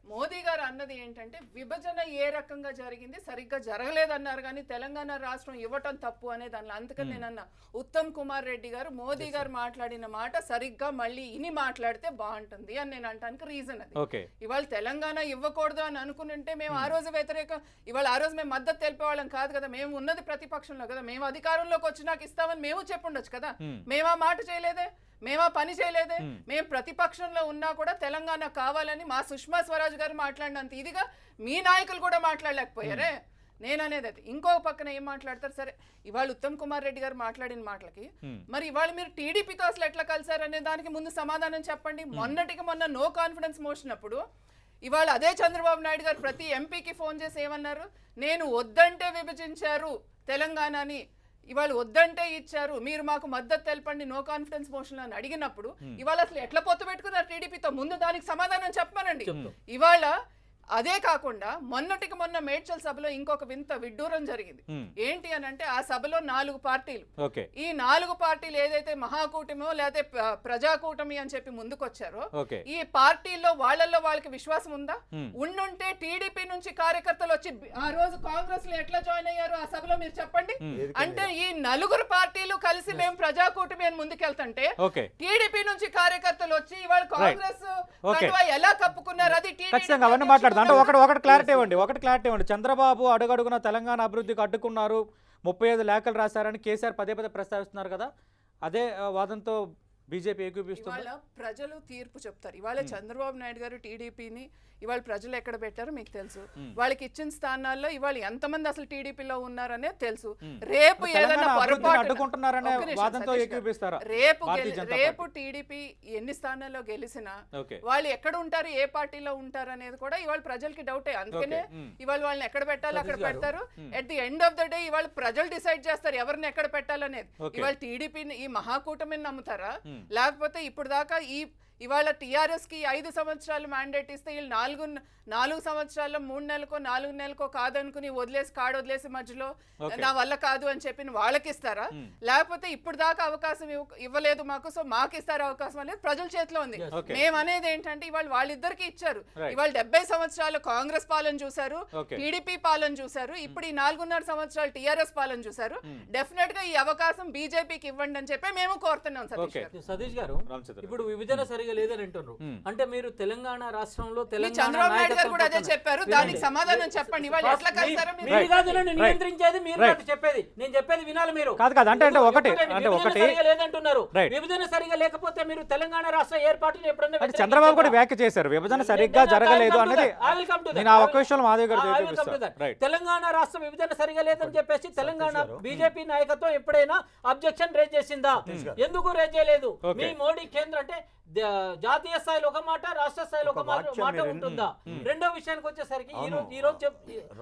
మోదీ గారు అన్నది ఏంటంటే విభజన ఏ రకంగా జరిగింది, సరిగ్గా జరగలేదన్నారు, కానీ తెలంగాణ రాష్ట్రం ఇవ్వటం తప్పు అనే దానిలో. అందుకని నేను అన్న ఉత్తమ్ కుమార్ రెడ్డి గారు మోదీ గారు మాట్లాడిన మాట సరిగ్గా మళ్ళీ ఇని మాట్లాడితే బాగుంటుంది అని నేను అంటానికి రీజన్ అది. ఇవాళ తెలంగాణ ఇవ్వకూడదు అని అనుకుంటే మేము ఆ రోజు ఇవాళ ఆ రోజు మేము మద్దతు తెలిపేవాళ్ళం కాదు కదా. మేము ఉన్నది ప్రతిపక్షంలో కదా. మేము అధికారంలోకి వచ్చినాక ఇస్తామని మేము చెప్పుండొచ్చు కదా. మేము ఆ మాట చేయలేదే, మేమా పని చేయలేదే. మేము ప్రతిపక్షంలో ఉన్నా కూడా తెలంగాణ కావాలని మా సుష్మా స్వరాజ్ గారు మాట్లాడినంత ఇదిగా మీ నాయకులు కూడా మాట్లాడలేకపోయారే. నేను అనేది అది. ఇంకో పక్కన ఏం మాట్లాడతారు? సరే, ఇవాళ ఉత్తమ్ కుమార్ రెడ్డి గారు మాట్లాడిన మాటలకి మరి ఇవాళ మీరు టీడీపీతో అసలు ఎట్లా కలిసారు అనే దానికి ముందు సమాధానం చెప్పండి. మొన్న నో కాన్ఫిడెన్స్ మోషన్ అప్పుడు ఇవాళ అదే చంద్రబాబు నాయుడు గారు ప్రతి ఎంపీకి ఫోన్ చేసి ఏమన్నారు? నేను వద్దంటే విభజించారు తెలంగాణని, ఇవాళ వద్దంటే ఇచ్చారు, మీరు మాకు మద్దతు తెలపండి నో కాన్ఫిడెన్స్ మోషన్ అని అడిగినప్పుడు ఇవాళ అసలు ఎట్లా పొత్తు పెట్టుకున్నారు టీడీపీతో? ముందు దానికి సమాధానం చెప్పమనండి. ఇవాళ అదే కాకుండా మొన్న మేడ్చల్ సభలో ఇంకొక విడ్డూరం జరిగింది. ఏంటి అని అంటే, ఆ సభలో 4 పార్టీలు, ఈ 4 పార్టీలు ఏదైతే మహాకూటమో లేకపోతే ప్రజాకూటమి అని చెప్పి ముందుకొచ్చారో, ఈ పార్టీల్లో వాళ్ళకి విశ్వాసం ఉందా? ఉండుంటే టీడీపీ నుంచి కార్యకర్తలు వచ్చి ఆ రోజు కాంగ్రెస్ లో ఎట్లా జాయిన్ అయ్యారు ఆ సభలో మీరు చెప్పండి. అంటే ఈ 4 పార్టీలు కలిసి మేము ప్రజాకూటమి అని ముందుకెళ్తుంటే టీడీపీ నుంచి కార్యకర్తలు వచ్చి ఇవాళ కాంగ్రెస్ ఎలా కప్పుకున్నారు? అది టీడీపీ అంటే ఒకటి క్లారిటీ ఇవ్వండి. చంద్రబాబు అడుగడుగున తెలంగాణ అభివృద్ధికి అడ్డుకున్నారు, 35 లేఖలు రాశారని కేసీఆర్ పదే ప్రస్తావిస్తున్నారు కదా. అదే వాదంతో బీజేపీ ఏకీపిస్తుంది. ఇవాళ ప్రజలు తీర్పు చెప్తారు. ఇవాళ చంద్రబాబు నాయుడు గారు టీడీపీని ఇవాళ ప్రజలు ఎక్కడ పెట్టారో మీకు తెలుసు. వాళ్ళకి ఇచ్చిన స్థానాల్లో ఇవాళ ఎంతమంది అసలు టీడీపీలో ఉన్నారనే తెలుసు. రేపు ఏదైనా రేపు టీడీపీ ఎన్ని స్థానాల్లో గెలిచినా వాళ్ళు ఎక్కడ ఉంటారు, ఏ పార్టీలో ఉంటారు అనేది కూడా ఇవాళ ప్రజలకి డౌటే. అందుకనే ఇవాళ వాళ్ళని ఎక్కడ పెట్టాలి అక్కడ పెడతారు. At the end of the day ఇవాళ ప్రజలు డిసైడ్ చేస్తారు ఎవరిని ఎక్కడ పెట్టాలనేది. ఇవాళ టీడీపీని ఈ మహాకూటమిని నమ్ముతారా, లేకపోతే ఇప్పుడు దాకా ఇవాళ టీఆర్ఎస్ కి 5 సంవత్సరాలు మ్యాండేట్ ఇస్తే వీళ్ళు 4 సంవత్సరాల్లో 3 నెలలకో 4 నెలలకో కాదనుకుని వదిలేసి మధ్యలో నా వల్ల కాదు అని చెప్పి వాళ్ళకి ఇస్తారా, లేకపోతే ఇప్పుడు దాకా అవకాశం ఇవ్వలేదు మాకు, సో మాకు ఇస్తారా అవకాశం అనేది ప్రజల చేతిలో ఉంది. మేము అనేది ఏంటంటే ఇవాళ వాళ్ళిద్దరికి ఇచ్చారు. ఇవాళ 70 సంవత్సరాలు కాంగ్రెస్ పాలన చూశారు, టీడీపీ పాలన చూశారు, ఇప్పుడు ఈ 4.5 సంవత్సరాలు టీఆర్ఎస్ పాలన చూశారు. డెఫినెట్ గా ఈ అవకాశం బీజేపీకి ఇవ్వండి అని చెప్పి మేము కోరుతున్నాం. సతీష్ గారు ఇప్పుడు విభజన సరిగా లేదని అంటున్నారు, అంటే మీరు తెలంగాణ రాష్ట్రంలో చంద్రబాబు నాయుడు గారు కూడా అదే చెప్పారు, దానికి సమాధానం చెప్పండి. ఇవాళ ఎట్లా కలుస్తారో నియంత్రించేది మీరు చెప్పేది, నేను చెప్పేది వినాలి మీరు. కాదు అంటే ఒకటి లేదంటున్నారు, విభజన సరిగా లేకపోతే మీరు తెలంగాణ రాష్ట్ర ఏర్పాటుని ఎప్పుడన్నా చంద్రబాబు కూడా వ్యాఖ్య చేశారు, విభజన సరిగ్గా జరగలేదు అనేది. నేను ఆ ఒక్క విషయంలో మాధవ్ గారు తెలంగాణ రాష్ట్ర విభజన సరిగా లేదని చెప్పేసి తెలంగాణ బీజేపీ నాయకత్వం ఎప్పుడైనా అబ్జెక్షన్ రేజ్ చేసిందా? ఎందుకు రేజ్ చేయలేదు? మీ మోడీ కేంద్ర అంటే జాతీయ స్థాయిలో ఒక మాట, రాష్ట్ర స్థాయిలో ఒక మాట ఉంటుందా? రెండో విషయానికి వచ్చేసరికి ఈ రోజు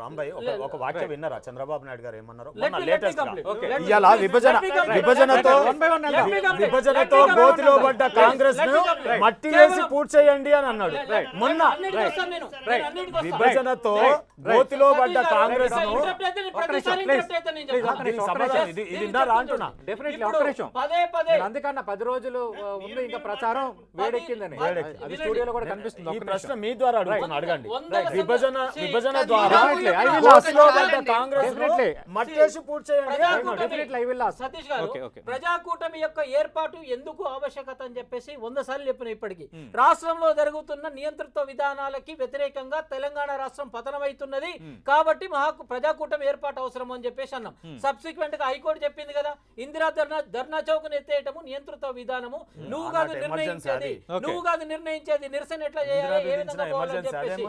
రాంబాయ్ ఒక వాక్యం విన్నారా చంద్రబాబు నాయుడు గారు ఏమన్నారు? విభజనతో గోతిలో పడ్డ కాంగ్రెస్ ను మట్టి వేసి పూర్తి చేయండి అని అన్నాడు. మొన్న విభజనతో గోతిలో పడ్డ కాంగ్రెస్ ను అందుకన్నా 10 రోజులు ఉంది ఇంకా ప్రచారం వేడెక్కిందని అది స్టూడియోలో కూడా కనిపిస్తుంది. ఈ ప్రశ్న మీ ద్వారా అడుగుతున్నా, అడగండి. విభజన ద్వారా కాంగ్రెస్ మట్టేసి పూర్తి చేయండి. సతీష్ గారు, ప్రజాకూటమి యొక్క ఏర్పాటు ఎందుకు ఆవశ్యకత అని చెప్పేసి 100 సార్లు చెప్పిన ఇప్పటికీ రాష్ట్రంలో జరుగుతున్న నియంతృత్వ విధానాలకి వ్యతిరేకంగా తెలంగాణ రాష్ట్రం పతనమవుతున్నది కాబట్టి మాకు ప్రజాకూటమి ఏర్పాటు అవసరం అని చెప్పేసి అన్నాం. సబ్సిక్వెంట్ గా హైకోర్టు చెప్పింది కదా, ఇందిరా ధర్నా చౌక్ ఎత్తేయటము నియంతృత్వ విధానము, నువ్వు కాదు నిర్ణయించేది నిరసన ఎట్లా చేయాలి, ఏ విధంగా పోవాలని చెప్పేసి.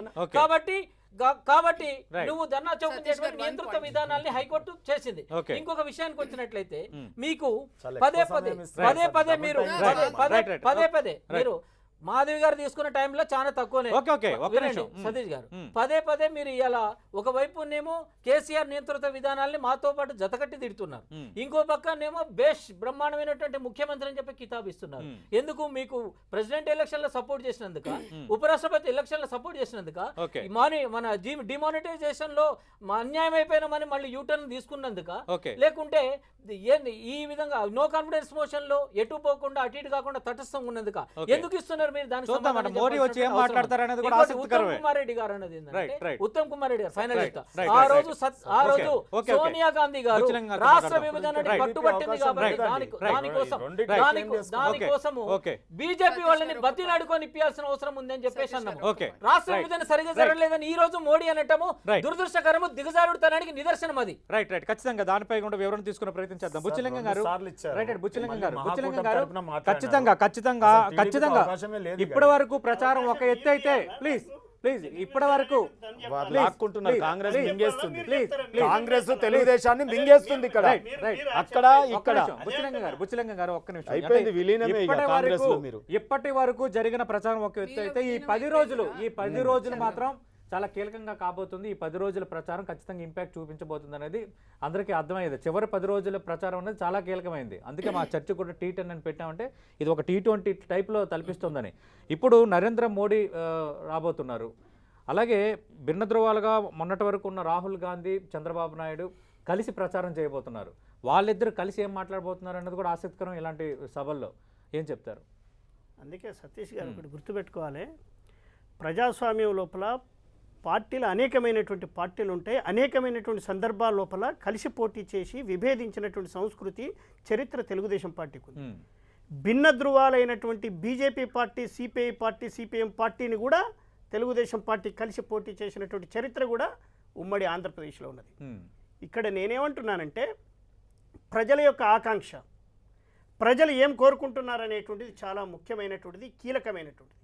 కాబట్టి నువ్వు ధర్నా చౌక్ నియంత్రిత విధానాల్ని హైకోర్టు చేసింది. ఇంకొక విషయానికి వచ్చినట్లయితే మీకు పదే మీరు మాధవి గారు తీసుకున్న టైంలో చాలా తక్కువనే. సతీష్ గారు పదే మీరు ఇలా ఒకవైపునేమో కేసీఆర్ నియంత్రిత విధానాల్ని మాతో పాటు జతకట్టి తిడుతున్నారు, ఇంకో పక్కనేమో బేష్ బ్రహ్మాండమైనటువంటి ముఖ్యమంత్రి అని చెప్పి కితాబు ఇస్తున్నారు. ఎందుకు? మీకు ప్రెసిడెంట్ ఎలక్షన్ లో సపోర్ట్ చేసినందుక, ఉపరాష్ట్రపతి ఎలక్షన్ లో సపోర్ట్ చేసినందుక, మన డిమానిటైజేషన్ లో అన్యాయం అయిపోయినామని మళ్ళీ యూటర్న్ తీసుకున్నందుక, లేకుంటే ఈ విధంగా నో కాన్ఫిడెన్స్ మోషన్ లో ఎటు పోకుండా అటు ఇటు కాకుండా తటస్థంగా ఉన్నందుక ఎందుకు ఇస్తున్నారు మీరు? దానికి ఉత్తమ్ కుమార్ రెడ్డి గారు అన్నది ఏంటంటే, ఉత్తమ్ కుమార్ రెడ్డి గారు ఫైనలిస్ట్ ఆ రోజు సోనియా గాంధీ గారు రాష్ట్ర విభజనని పట్టుబట్టింది కాబట్టి దానికోసము బీజేపీ వాళ్ళని బతిలాడుకొని ఇప్పాల్సిన అవసరం ఉంది అని చెప్పేసి అన్నాము. రాష్ట్ర విభజన సరిగా జరగలేదని ఈ రోజు మోడీ అనటము దురదృష్టకరము, దిగజారుడుతనానికి నిదర్శనం అది. ఖచ్చితంగా దానిపై కూడా వివరణ తీసుకునే ప్రయత్నం చేద్దాం. బుచ్చిలింగం గారు ఖచ్చితంగా ఇప్పటి వరకు ప్రచారం ఒక ఎత్తు అయితే ప్లీజ్ ఇప్పటి వరకు కాంగ్రెస్ తెలుగుదేశాన్ని మింగేస్తుంది ఇక్కడ. బుచ్చిలింగం గారు ఒక్క నిమిషం. ఇప్పటి వరకు జరిగిన ప్రచారం ఒక ఎత్తు అయితే ఈ 10 రోజులు మాత్రం చాలా కీలకంగా కాబోతుంది. ఈ 10 రోజుల ప్రచారం ఖచ్చితంగా ఇంపాక్ట్ చూపించబోతుంది అనేది అందరికీ అర్థమయ్యేది. చివరి 10 రోజుల ప్రచారం అనేది చాలా కీలకమైంది. అందుకే మా చర్చ కూడా T10 అని పెట్టామంటే ఇది ఒక T20 టైప్లో తలపిస్తుందని. ఇప్పుడు నరేంద్ర మోడీ రాబోతున్నారు. అలాగే భిన్న ధృవాలుగా మొన్నటి వరకు ఉన్న రాహుల్ గాంధీ, చంద్రబాబు నాయుడు కలిసి ప్రచారం చేయబోతున్నారు. వాళ్ళిద్దరు కలిసి ఏం మాట్లాడబోతున్నారు అన్నది కూడా ఆసక్తికరం. ఇలాంటి సభల్లో ఏం చెప్తారు? అందుకే సతీష్ గారు ఒకటి గుర్తుపెట్టుకోవాలి, ప్రజాస్వామ్యం లోపల పార్టీలు అనేకమైనటువంటి పార్టీలు ఉంటాయి. అనేకమైనటువంటి సందర్భాల లోపల కలిసి పోటీ చేసి విభేదించినటువంటి సంస్కృతి చరిత్ర తెలుగుదేశం పార్టీకి ఉంది. భిన్న ధృవాలైనటువంటి BJP party, CPI party, CPM పార్టీని కూడా తెలుగుదేశం పార్టీ కలిసి పోటీ చేసినటువంటి చరిత్ర కూడా ఉమ్మడి ఆంధ్రప్రదేశ్లో ఉన్నది. ఇక్కడ నేనేమంటున్నానంటే ప్రజల యొక్క ఆకాంక్ష, ప్రజలు ఏం కోరుకుంటున్నారనేటువంటిది చాలా ముఖ్యమైనటువంటిది, కీలకమైనటువంటిది.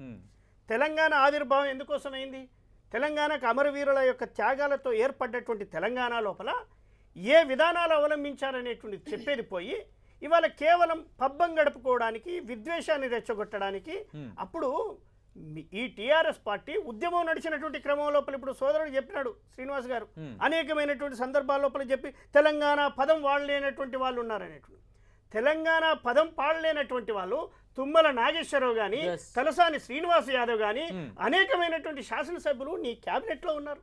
తెలంగాణ ఆవిర్భావం ఎందుకోసమైంది? తెలంగాణకు అమరవీరుల యొక్క త్యాగాలతో ఏర్పడ్డటువంటి తెలంగాణ లోపల ఏ విధానాలు అవలంబించారనేటువంటిది చెప్పేది పోయి ఇవాళ కేవలం పబ్బం గడుపుకోవడానికి, విద్వేషాన్ని రెచ్చగొట్టడానికి. అప్పుడు ఈ టీఆర్ఎస్ పార్టీ ఉద్యమం నడిచినటువంటి క్రమం లోపల ఇప్పుడు సోదరుడు చెప్పినాడు శ్రీనివాస్ గారు, అనేకమైనటువంటి సందర్భాల లోపల చెప్పి తెలంగాణ పదం వాడలేనటువంటి వాళ్ళు ఉన్నారనేటువంటి. తెలంగాణ పదం పాడలేనటువంటి వాళ్ళు తుమ్మల నాగేశ్వరరావు కానీ Yes. తలసాని శ్రీనివాస్ యాదవ్ కానీ అనేకమైనటువంటి శాసనసభ్యులు నీ క్యాబినెట్లో ఉన్నారు.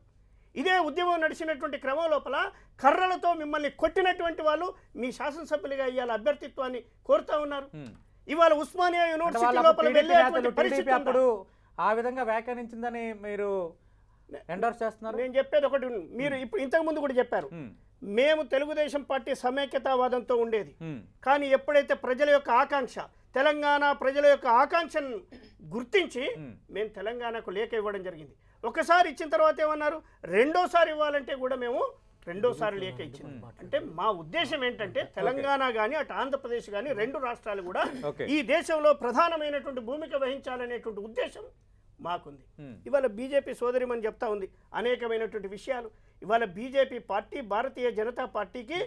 ఇదే ఉద్యమం నడిచినటువంటి క్రమం లోపల కర్రలతో మిమ్మల్ని కొట్టినటువంటి వాళ్ళు మీ శాసనసభ్యులుగా ఇవాళ అభ్యర్థిత్వాన్ని కోరుతా ఉన్నారు. ఇవాళ ఉస్మానియా అంటే యూనివర్సిటీ వాళ్ళ లోపల టీడీపీ వెళ్ళేటువంటి నేతలు పరిస్థితి టీడీపీ ఉందా? అప్పుడు ఆ విధంగా వ్యాఖ్యానించిందని మీరు ఎండోర్స్ చేస్తున్నారు. నేను చెప్పేది ఒకటి మీరు ఇప్పుడు ఇంతకు ముందు కూడా చెప్పారు, మేము తెలుగుదేశం పార్టీ సమైక్యతావాదంతో ఉండేది. కానీ ఎప్పుడైతే ప్రజల యొక్క ఆకాంక్ష, తెలంగాణ ప్రజల యొక్క ఆకాంక్షను గుర్తించి మేము తెలంగాణకు లేఖ ఇవ్వడం జరిగింది. ఒకసారి ఇచ్చిన తర్వాత ఏమన్నారు, రెండోసారి ఇవ్వాలంటే కూడా మేము రెండోసారి లేఖ ఇచ్చింది. అంటే మా ఉద్దేశం ఏంటంటే తెలంగాణ కానీ అటు ఆంధ్రప్రదేశ్ కానీ రెండు రాష్ట్రాలు కూడా ఈ దేశంలో ప్రధానమైనటువంటి భూమిక వహించాలనేటువంటి ఉద్దేశం మాకుంది. ఇవాళ బీజేపీ సోదరిమని చెప్తా ఉంది అనేకమైనటువంటి విషయాలు. ఇవాళ బీజేపీ పార్టీ భారతీయ జనతా పార్టీకి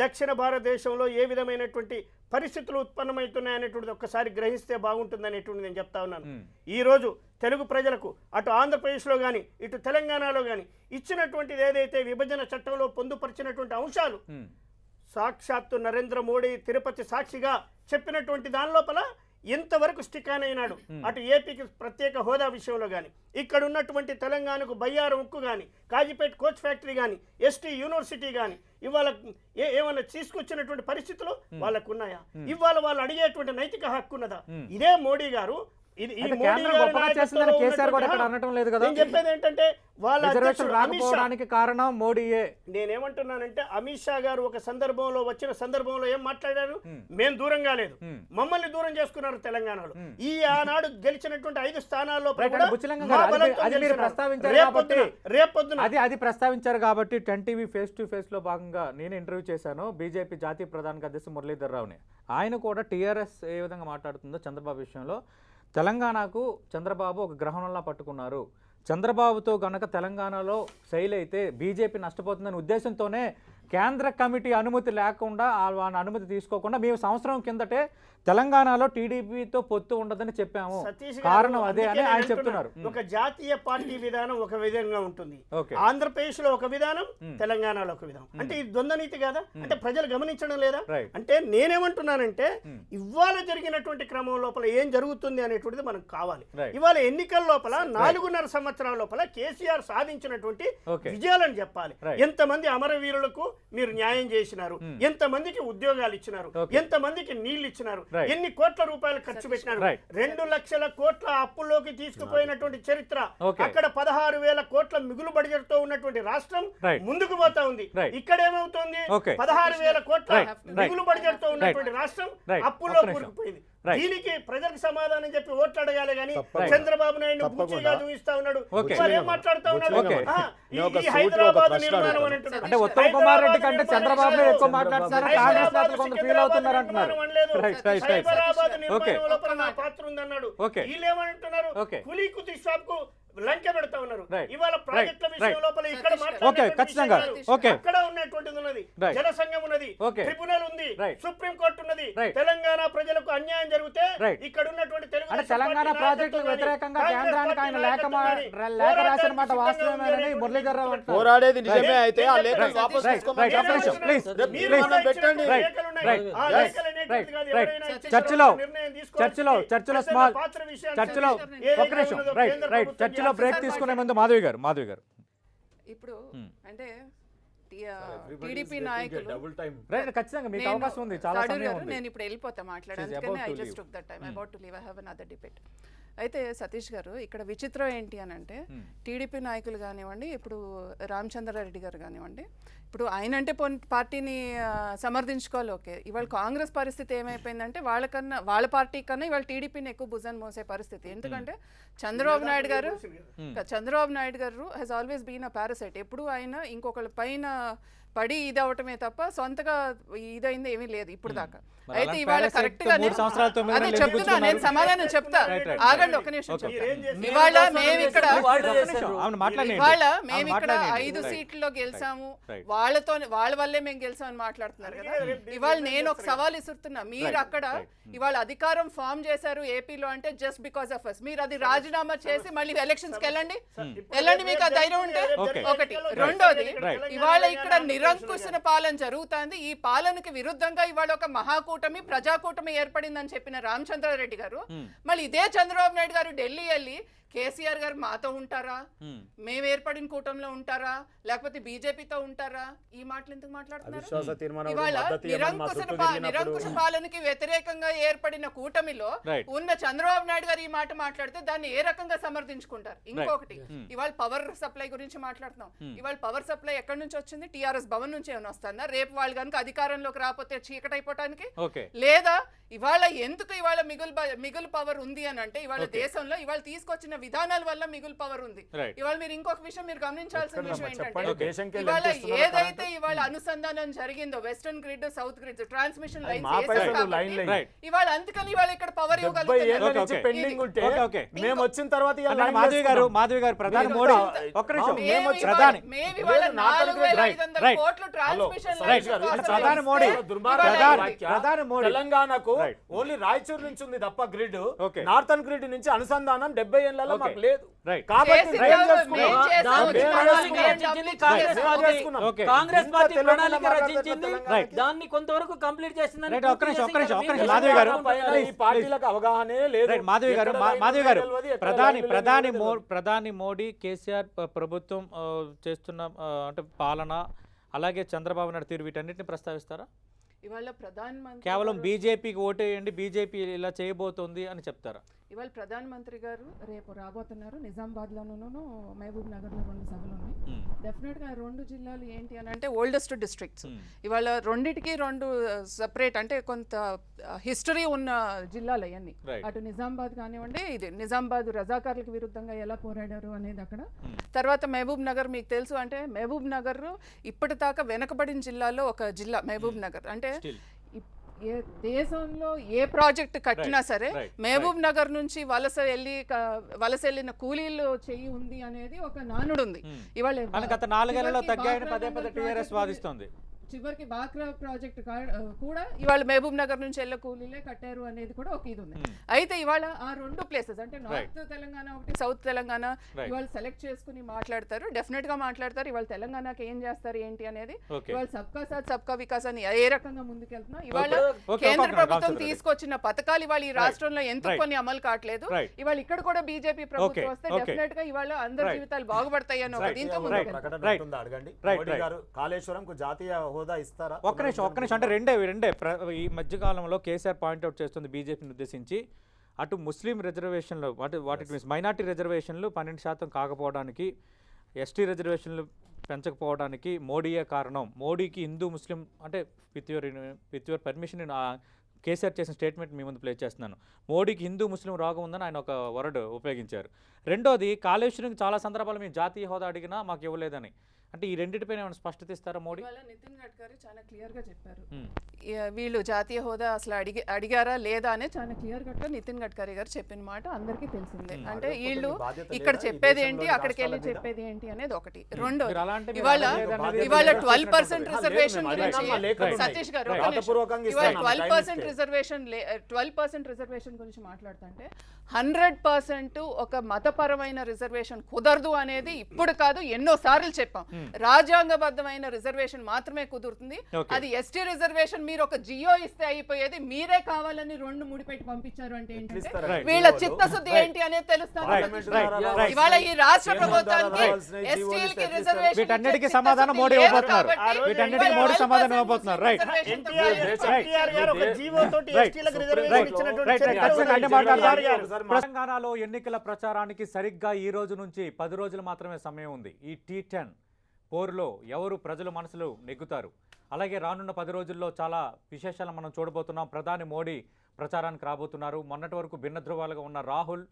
దక్షిణ భారతదేశంలో ఏ విధమైనటువంటి పరిస్థితులు ఉత్పన్నమవుతున్నాయనేటువంటిది ఒక్కసారి గ్రహిస్తే బాగుంటుందనేటువంటిది నేను చెప్తా ఉన్నాను. ఈరోజు తెలుగు ప్రజలకు అటు ఆంధ్రప్రదేశ్లో కానీ ఇటు తెలంగాణలో కానీ ఇచ్చినటువంటిది ఏదైతే విభజన చట్టంలో పొందుపరిచినటువంటి అంశాలు సాక్షాత్తు నరేంద్ర మోడీ తిరుపతి సాక్షిగా చెప్పినటువంటి దాని లోపల ఎంతవరకు స్టిక్ అయినాడు. అటు ఏపీకి ప్రత్యేక హోదా విషయంలో కానీ, ఇక్కడ ఉన్నటువంటి తెలంగాణకు బయ్యారం ఉక్కు కానీ, కాజీపేట కోచ్ ఫ్యాక్టరీ కానీ, ఎస్టీ యూనివర్సిటీ కానీ ఇవాళ ఏమన్నా తీసుకొచ్చినటువంటి పరిస్థితులు వాళ్ళకు ఉన్నాయా? ఇవాళ వాళ్ళు అడిగేటువంటి నైతిక హక్కు ఉన్నదా? ఇదే మోడీ గారు చెప్పేది ఏంటంటే వాళ్ళ రాకపోవడానికి కారణం మోడీయే. నేనేమంటున్నానంటే అమిత్ షా గారు ఒక సందర్భంలో వచ్చిన సందర్భంలో ఏం మాట్లాడారు, మేము దూరంగా లేదు, మమ్మల్ని దూరం చేసుకున్నారు తెలంగాణలో. ఈ ఆనాడు గెలిచినటువంటి 5 స్థానాల్లో అది ప్రస్తావించారు కాబట్టి 10 టీవీ ఫేస్ టు ఫేస్ లో భాగంగా నేను ఇంటర్వ్యూ చేశాను బీజేపీ జాతీయ ప్రధాన కార్యదర్శి మురళీధర్ రావుని. ఆయన కూడా టీఆర్ఎస్ ఏ విధంగా మాట్లాడుతుందో చంద్రబాబు విషయంలో, తెలంగాణకు చంద్రబాబు ఒక గ్రహణంలా పట్టుకున్నారు, చంద్రబాబుతో గనక తెలంగాణలో శైలి అయితే బీజేపీ నష్టపోతుందనే ఉద్దేశంతోనే కేంద్ర కమిటీ అనుమతి లేకుండా వాళ్ళ అనుమతి తీసుకోకుండా మేము సంవత్సరం కిందటే తెలంగాణలో టీడీపీతో పొత్తు ఉండదని చెప్పాము, కారణం అదే అని ఆయన చెప్తున్నారు. ఒక జాతీయ పార్టీ విధానం ఒక విధంగా ఉంటుంది, ఆంధ్రప్రదేశ్ లో ఒక విధానం, తెలంగాణలో ఒక విధానం. అంటే ఇది ద్వంద్వనీతి కదా, అంటే ప్రజలు గమనించడం లేదా? అంటే నేనేమంటున్నానంటే ఇవాళ జరిగినటువంటి క్రమం లోపల ఏం జరుగుతుంది అనేటువంటిది మనకు కావాలి. ఇవాళ ఎన్నికల లోపల 4.5 సంవత్సరాల లోపల కేసీఆర్ సాధించినటువంటి విజయాలను చెప్పాలి. ఎంతమంది అమరవీరులకు మీరు న్యాయం చేసినారు, ఎంతమందికి ఉద్యోగాలు ఇచ్చినారు, ఎంతమందికి నీళ్లు ఇచ్చినారు, ఎన్ని కోట్ల రూపాయలు ఖర్చు పెట్టినారు, 2 లక్షల కోట్ల అప్పుల్లోకి తీసుకుపోయినటువంటి చరిత్ర, అక్కడ 16,000 కోట్ల మిగులు బడ్జెట్ తో ఉన్నటువంటి రాష్ట్రం ముందుకు పోతా ఉంది. ఇక్కడ ఏమవుతుంది, 16,000 కోట్ల మిగులు బడ్జెట్ తో ఉన్నటువంటి రాష్ట్రం అప్పుల్లో కూరుకుపోయింది. దీనికి ప్రజలకు సమాధానం చెప్పి ఓట్లు అడగాలి కానీ చంద్రబాబు నాయుడు బుచ్చిగా చూపిస్తా ఉన్నాడు, ఏం మాట్లాడుతా ఉన్నాడు, హైదరాబాద్ నిర్మాణం అని అంటున్నాడు. అంటే ఉత్తమ్ కుమార్ రెడ్డి కంటే చంద్రబాబు నాయుడు ఎక్కువ మాట్లాడుతున్నారు, కాంగ్రెస్ నేతలు కొందరు ఫీల్ అవుతున్నారు అంటున్నారు. హైదరాబాద్ నిర్మాణం లోపల నా పాత్ర ఉందన్నాడు. వీళ్ళు ఏమంటున్నారు, కులీ కుతీ షాప్ కు లంక పెడతా ఉన్నారు. ఇవాళ ప్రాజెక్టుల విషయం లోపల ఇక్కడ అక్కడ ఉన్నటువంటిది ఉన్నది, జల సంఘం ఉన్నది, ట్రిబ్యునల్ ఉంది, సుప్రీం కోర్టు ఉన్నది. తెలంగాణ ప్రజలకు అన్యాయం జరిగితే ఇక్కడ ఉన్నటువంటి తెలంగాణ ప్రాజెక్టులకు వ్యతిరేకంగా కేంద్రానికి ఆయన లేఖ రాసిన మాట వాస్తవమేనని మురళీధర్ రావు అంటున్నారు. పోరాడేది నిజమే అయితే ఆ లేఖను వాపస్ తీసుకోమని చర్చలో బ్రేక్ తీసుకునే ముందు మాధవి గారు ఇప్పుడు అంటే టీడీపీ నాయకులు ఖచ్చితంగా మీకు అవకాశం ఉంది, చాలా సమయం ఉంది. నేను ఇప్పుడు వెళ్ళిపోతా మాట్లాడడానికి, I just took that time about to leave, I have another debate. అయితే సతీష్ గారు ఇక్కడ విచిత్రం ఏంటి అని అంటే టీడీపీ నాయకులు కానివ్వండి, ఇప్పుడు రామచంద్రారెడ్డి గారు కానివ్వండి, ఇప్పుడు ఆయన అంటే పార్టీని సమర్థించుకోవాలి, ఓకే. ఇవాళ కాంగ్రెస్ పరిస్థితి ఏమైపోయిందంటే వాళ్ళ పార్టీ కన్నా ఇవాళ టీడీపీని ఎక్కువ భుజాన్ని మోసే పరిస్థితి. ఎందుకంటే చంద్రబాబు నాయుడు గారు has always been a parasite. ఎప్పుడు ఆయన ఇంకొకళ్ళ పైన పడి ఇది అవటమే తప్ప సొంతగా ఇదైంది ఏమీ లేదు ఇప్పుడు దాకా. అయితే ఇవాళ కరెక్ట్ గా అదే చెప్తున్నా, నేను సమాధానం చెప్తా, ఆగండి ఒక నిమిషం చెప్తా. ఇవాళ మేము ఇక్కడ 5 సీట్లలో గెలిచాము, వాళ్ళ వల్లే మేము గెలిచామని మాట్లాడుతున్నారు కదా. ఇవాళ నేను ఒక సవాల్ ఇస్తున్నా, మీరు అక్కడ ఇవాళ అధికారం ఫామ్ చేశారు ఏపీలో అంటే జస్ట్ బికాస్ ఆఫ్ అస్. మీరు అది రాజీనామా చేసి మళ్ళీ ఎలక్షన్స్ కి వెళ్ళండి, మీకు ఆ ధైర్యం ఉంటే ఒకటి. రెండోది, ఇవాళ ఇక్కడ నిరంకుశన పాలన జరుగుతుంది. ఈ పాలనకి విరుద్ధంగా ఇవాళ ఒక మహాకూటమి ప్రజాకూటమి ఏర్పడిందని చెప్పిన రామచంద్రారెడ్డి గారు మళ్ళీ ఇదే చంద్రబాబు నాయుడు గారు ఢిల్లీ వెళ్ళి కేసీఆర్ గారు మాతో ఉంటారా, మేము ఏర్పడిన కూటమిలో ఉంటారా, లేకపోతే బీజేపీతో ఉంటారా, ఈ మాటలు ఎందుకు మాట్లాడుతున్నారు? ఇవాళ నిరంకుశ పాలనకి వ్యతిరేకంగా ఏర్పడిన కూటమిలో ఉన్న చంద్రబాబు నాయుడు గారు ఈ మాట మాట్లాడితే దాన్ని ఏ రకంగా సమర్థించుకుంటారు? ఇంకొకటి, ఇవాళ పవర్ సప్లై గురించి మాట్లాడుతున్నాం. ఇవాళ పవర్ సప్లై ఎక్కడి నుంచి వచ్చింది? టీఆర్ఎస్ భవన్ నుంచి ఏమైనా వస్తుందా? రేపు వాళ్ళు కనుక అధికారంలోకి రాకపోతే చీకటైపోవటానికి? లేదా ఇవాళ ఎందుకు ఇవాళ మిగులు పవర్ ఉంది అని అంటే ఇవాళ దేశంలో ఇవాళ తీసుకొచ్చిన విధానాల వల్ల మిగులు పవర్ ఉంది. ఇవాళ మీరు ఇంకొక విషయం మీరు గమనించాల్సిన విషయం ఏంటంటే ఇవాళ ఏదైతే ఇవాళ అనుసంధానం జరిగిందో western grid south grid transmission lines ఇవాళ అందుకని ఇవాళ ఇక్కడ పవర్ మేము వచ్చిన తర్వాత మాధవి గారు ప్రధాని మోడీ ప్రధాని మోడీ తెలంగాణకు ఓన్లీ రాయచూర్ నుంచి ఉంది తప్ప గ్రిడ్, నార్థన్ గ్రిడ్ నుంచి అనుసంధానం 70 ఏళ్లలో మాకు లేదు. కాబట్టి కాంగ్రెస్ పార్టీ ప్రణాళిక రచించింది, దాన్ని కొంతవరకు కంప్లీట్ చేసిందని ఈ పార్టీలకు అవగాహనే లేదు. మాధవి గారు ప్రధాని మోడీ కేసీఆర్ ప్రభుత్వం చేస్తున్న అంటే పాలన అలాగే చంద్రబాబు నాయుడు తీరు వీటన్నిటిని ప్రస్తావిస్తారా? ఇవాళ ప్రధానమంత్రి కేవలం బీజేపీకి ఓటేయండి, బీజేపీ ఇలా చేయబోతోంది అని చెప్తారా? ఇవాళ ప్రధానమంత్రి గారు రేపు రాబోతున్నారు. నిజామాబాద్లోనూ మహబూబ్ నగర్లో 2 సభలు ఉన్నాయి. డెఫినెట్గా 2 జిల్లాలు ఏంటి అని అంటే ఓల్డెస్ట్ డిస్ట్రిక్ట్స్. ఇవాళ రెండిటికి 2 సెపరేట్ అంటే కొంత హిస్టరీ ఉన్న జిల్లాలు అవన్నీ. అటు నిజామాబాద్ కానివ్వండి, ఇది నిజామాబాద్ రజాకార్లకు విరుద్ధంగా ఎలా పోరాడారు అనేది అక్కడ. తర్వాత మహబూబ్ నగర్ మీకు తెలుసు, అంటే మహబూబ్ నగర్ ఇప్పటిదాకా వెనకబడిన జిల్లాలో ఒక జిల్లా మహబూబ్ నగర్. అంటే ఏ దేశంలో ఏ ప్రాజెక్ట్ కట్టినా సరే మహబూబ్ నగర్ నుంచి వలస వెళ్ళిన కూలీలు చెయ్యి ఉంది అనేది ఒక నానుడు ఉంది. ఇవాళ గత 4 ఏళ్లలో తగ్గాయని పదే టీఆర్ఎస్ వాదిస్తోంది. చివరికి బాక్రా ప్రాజెక్ట్ కూడా ఇవాళ మహబూబ్ నగర్ నుంచి వెళ్ళే కూలీలే కట్టారు అనేది కూడా ఒక ఇది ఉంది. అయితే ఇవాళ ఆ 2 ప్లేసెస్ అంటే నార్త్ తెలంగాణ ఒకటి సౌత్ తెలంగాణ ఇవాళ సెలెక్ట్ చేసుకుని మాట్లాడతారు, డెఫినెట్ గా మాట్లాడతారు. ఇవాళ తెలంగాణకి ఏం చేస్తారు ఏంటి అనేది, ఇవాళ సబ్కా సాత్ సబ్కా వికాస్ అని ఏ రకంగా ముందుకెళ్తున్నా, ఇవాళ కేంద్ర ప్రభుత్వం తీసుకొచ్చిన పథకాలు ఇవాళ ఈ రాష్ట్రంలో ఎందుకు కొన్ని అమలు కావట్లేదు, ఇవాళ ఇక్కడ కూడా బీజేపీ ప్రభుత్వం వస్తే డెఫినెట్ గా ఇవాళ అందరి జీవితాలు బాగుపడతాయి అని ఒక దీంతో కాళేశ్వరం జాతీయ ఇస్తారా? ఒక్క నిమిషం అంటే రెండే ఈ మధ్యకాలంలో కేసీఆర్ పాయింట్అవుట్ చేస్తుంది బీజేపీని ఉద్దేశించి. అటు ముస్లిం రిజర్వేషన్లు వాటి మీన్స్ మైనార్టీ రిజర్వేషన్లు 12% కాకపోవడానికి, ఎస్టీ రిజర్వేషన్లు పెంచకపోవడానికి మోడీయే కారణం. మోడీకి హిందూ ముస్లిం అంటే విత్ యువర్ పర్మిషన్ నేను కేసీఆర్ చేసిన స్టేట్మెంట్ మీ ముందు ప్లే చేస్తున్నాను. మోడీకి హిందూ ముస్లిం రోగం ఉందని ఆయన ఒక వర్డ్ ఉపయోగించారు. రెండోది కాళేశ్వరం చాలా సందర్భాలు మేము జాతీయ హోదా అడిగినా మాకు ఇవ్వలేదని. అంటే ఈ రెండింటిపైన ఏమైనా స్పష్టత ఇస్తారా మోడీ? నితిన్ గడ్కరీ చాలా క్లియర్ గా చెప్పారు, వీళ్ళు జాతీయ హోదా అసలు అడిగారా లేదా అనే చాలా క్లియర్ కట్ గా నితిన్ గడ్కరీ గారు చెప్పిన మాట అందరికీ తెలిసిందే. అంటే వీళ్ళు ఇక్కడ చెప్పేది ఏంటి అక్కడికి వెళ్ళి చెప్పేది ఏంటి అనేది ఒకటి. రెండో ఇవాళ 12% రిజర్వేషన్ గురించి సతీష్ గారు ఇవాళ 12% రిజర్వేషన్ గురించి మాట్లాడుతుంటే 100% ఒక మతపరమైన రిజర్వేషన్ కుదరదు అనేది ఇప్పుడు కాదు ఎన్నో సార్లు చెప్పాం. రాజ్యాంగబద్ధమైన రిజర్వేషన్ మాత్రమే కుదురుతుంది. అది ఎస్టీ రిజర్వేషన్ మీరు ఒక జియో ఇస్తే అయిపోయేది, మీరే కావాలని 2 ముడిపెట్టి పంపించారు అంటే ఏంటంటే వీళ్ళ చిత్తశుద్ధి ఏంటి అనేది తెలుస్తుంది. ఇవాళ ఈ రాష్ట్ర ప్రభుత్వానికి ఎస్టీలకి రిజర్వేషన్ వీటన్నిటికీ సమాధానం మోడీ ఇవ్వబోతున్నారు. వీటన్నిటికీ మోడీ సమాధానం ఇవ్వబోతున్నారు. రైట్ తెలంగాణలో ఎన్నికల ప్రచారానికి సరిగ్గా ఈ రోజు నుంచి 10 రోజులు మాత్రమే సమయం ఉంది. ఈ T10 పోరులో ఎవరు ప్రజల మనసులు నెగ్గుతారు? అలాగే రానున్న 10 రోజుల్లో చాలా విశేషాలు మనం చూడబోతున్నాం. ప్రధాని మోడీ ప్రచారానికి రాబోతున్నారు. మొన్నటి వరకు భిన్న ధృవాలుగా ఉన్న రాహుల్,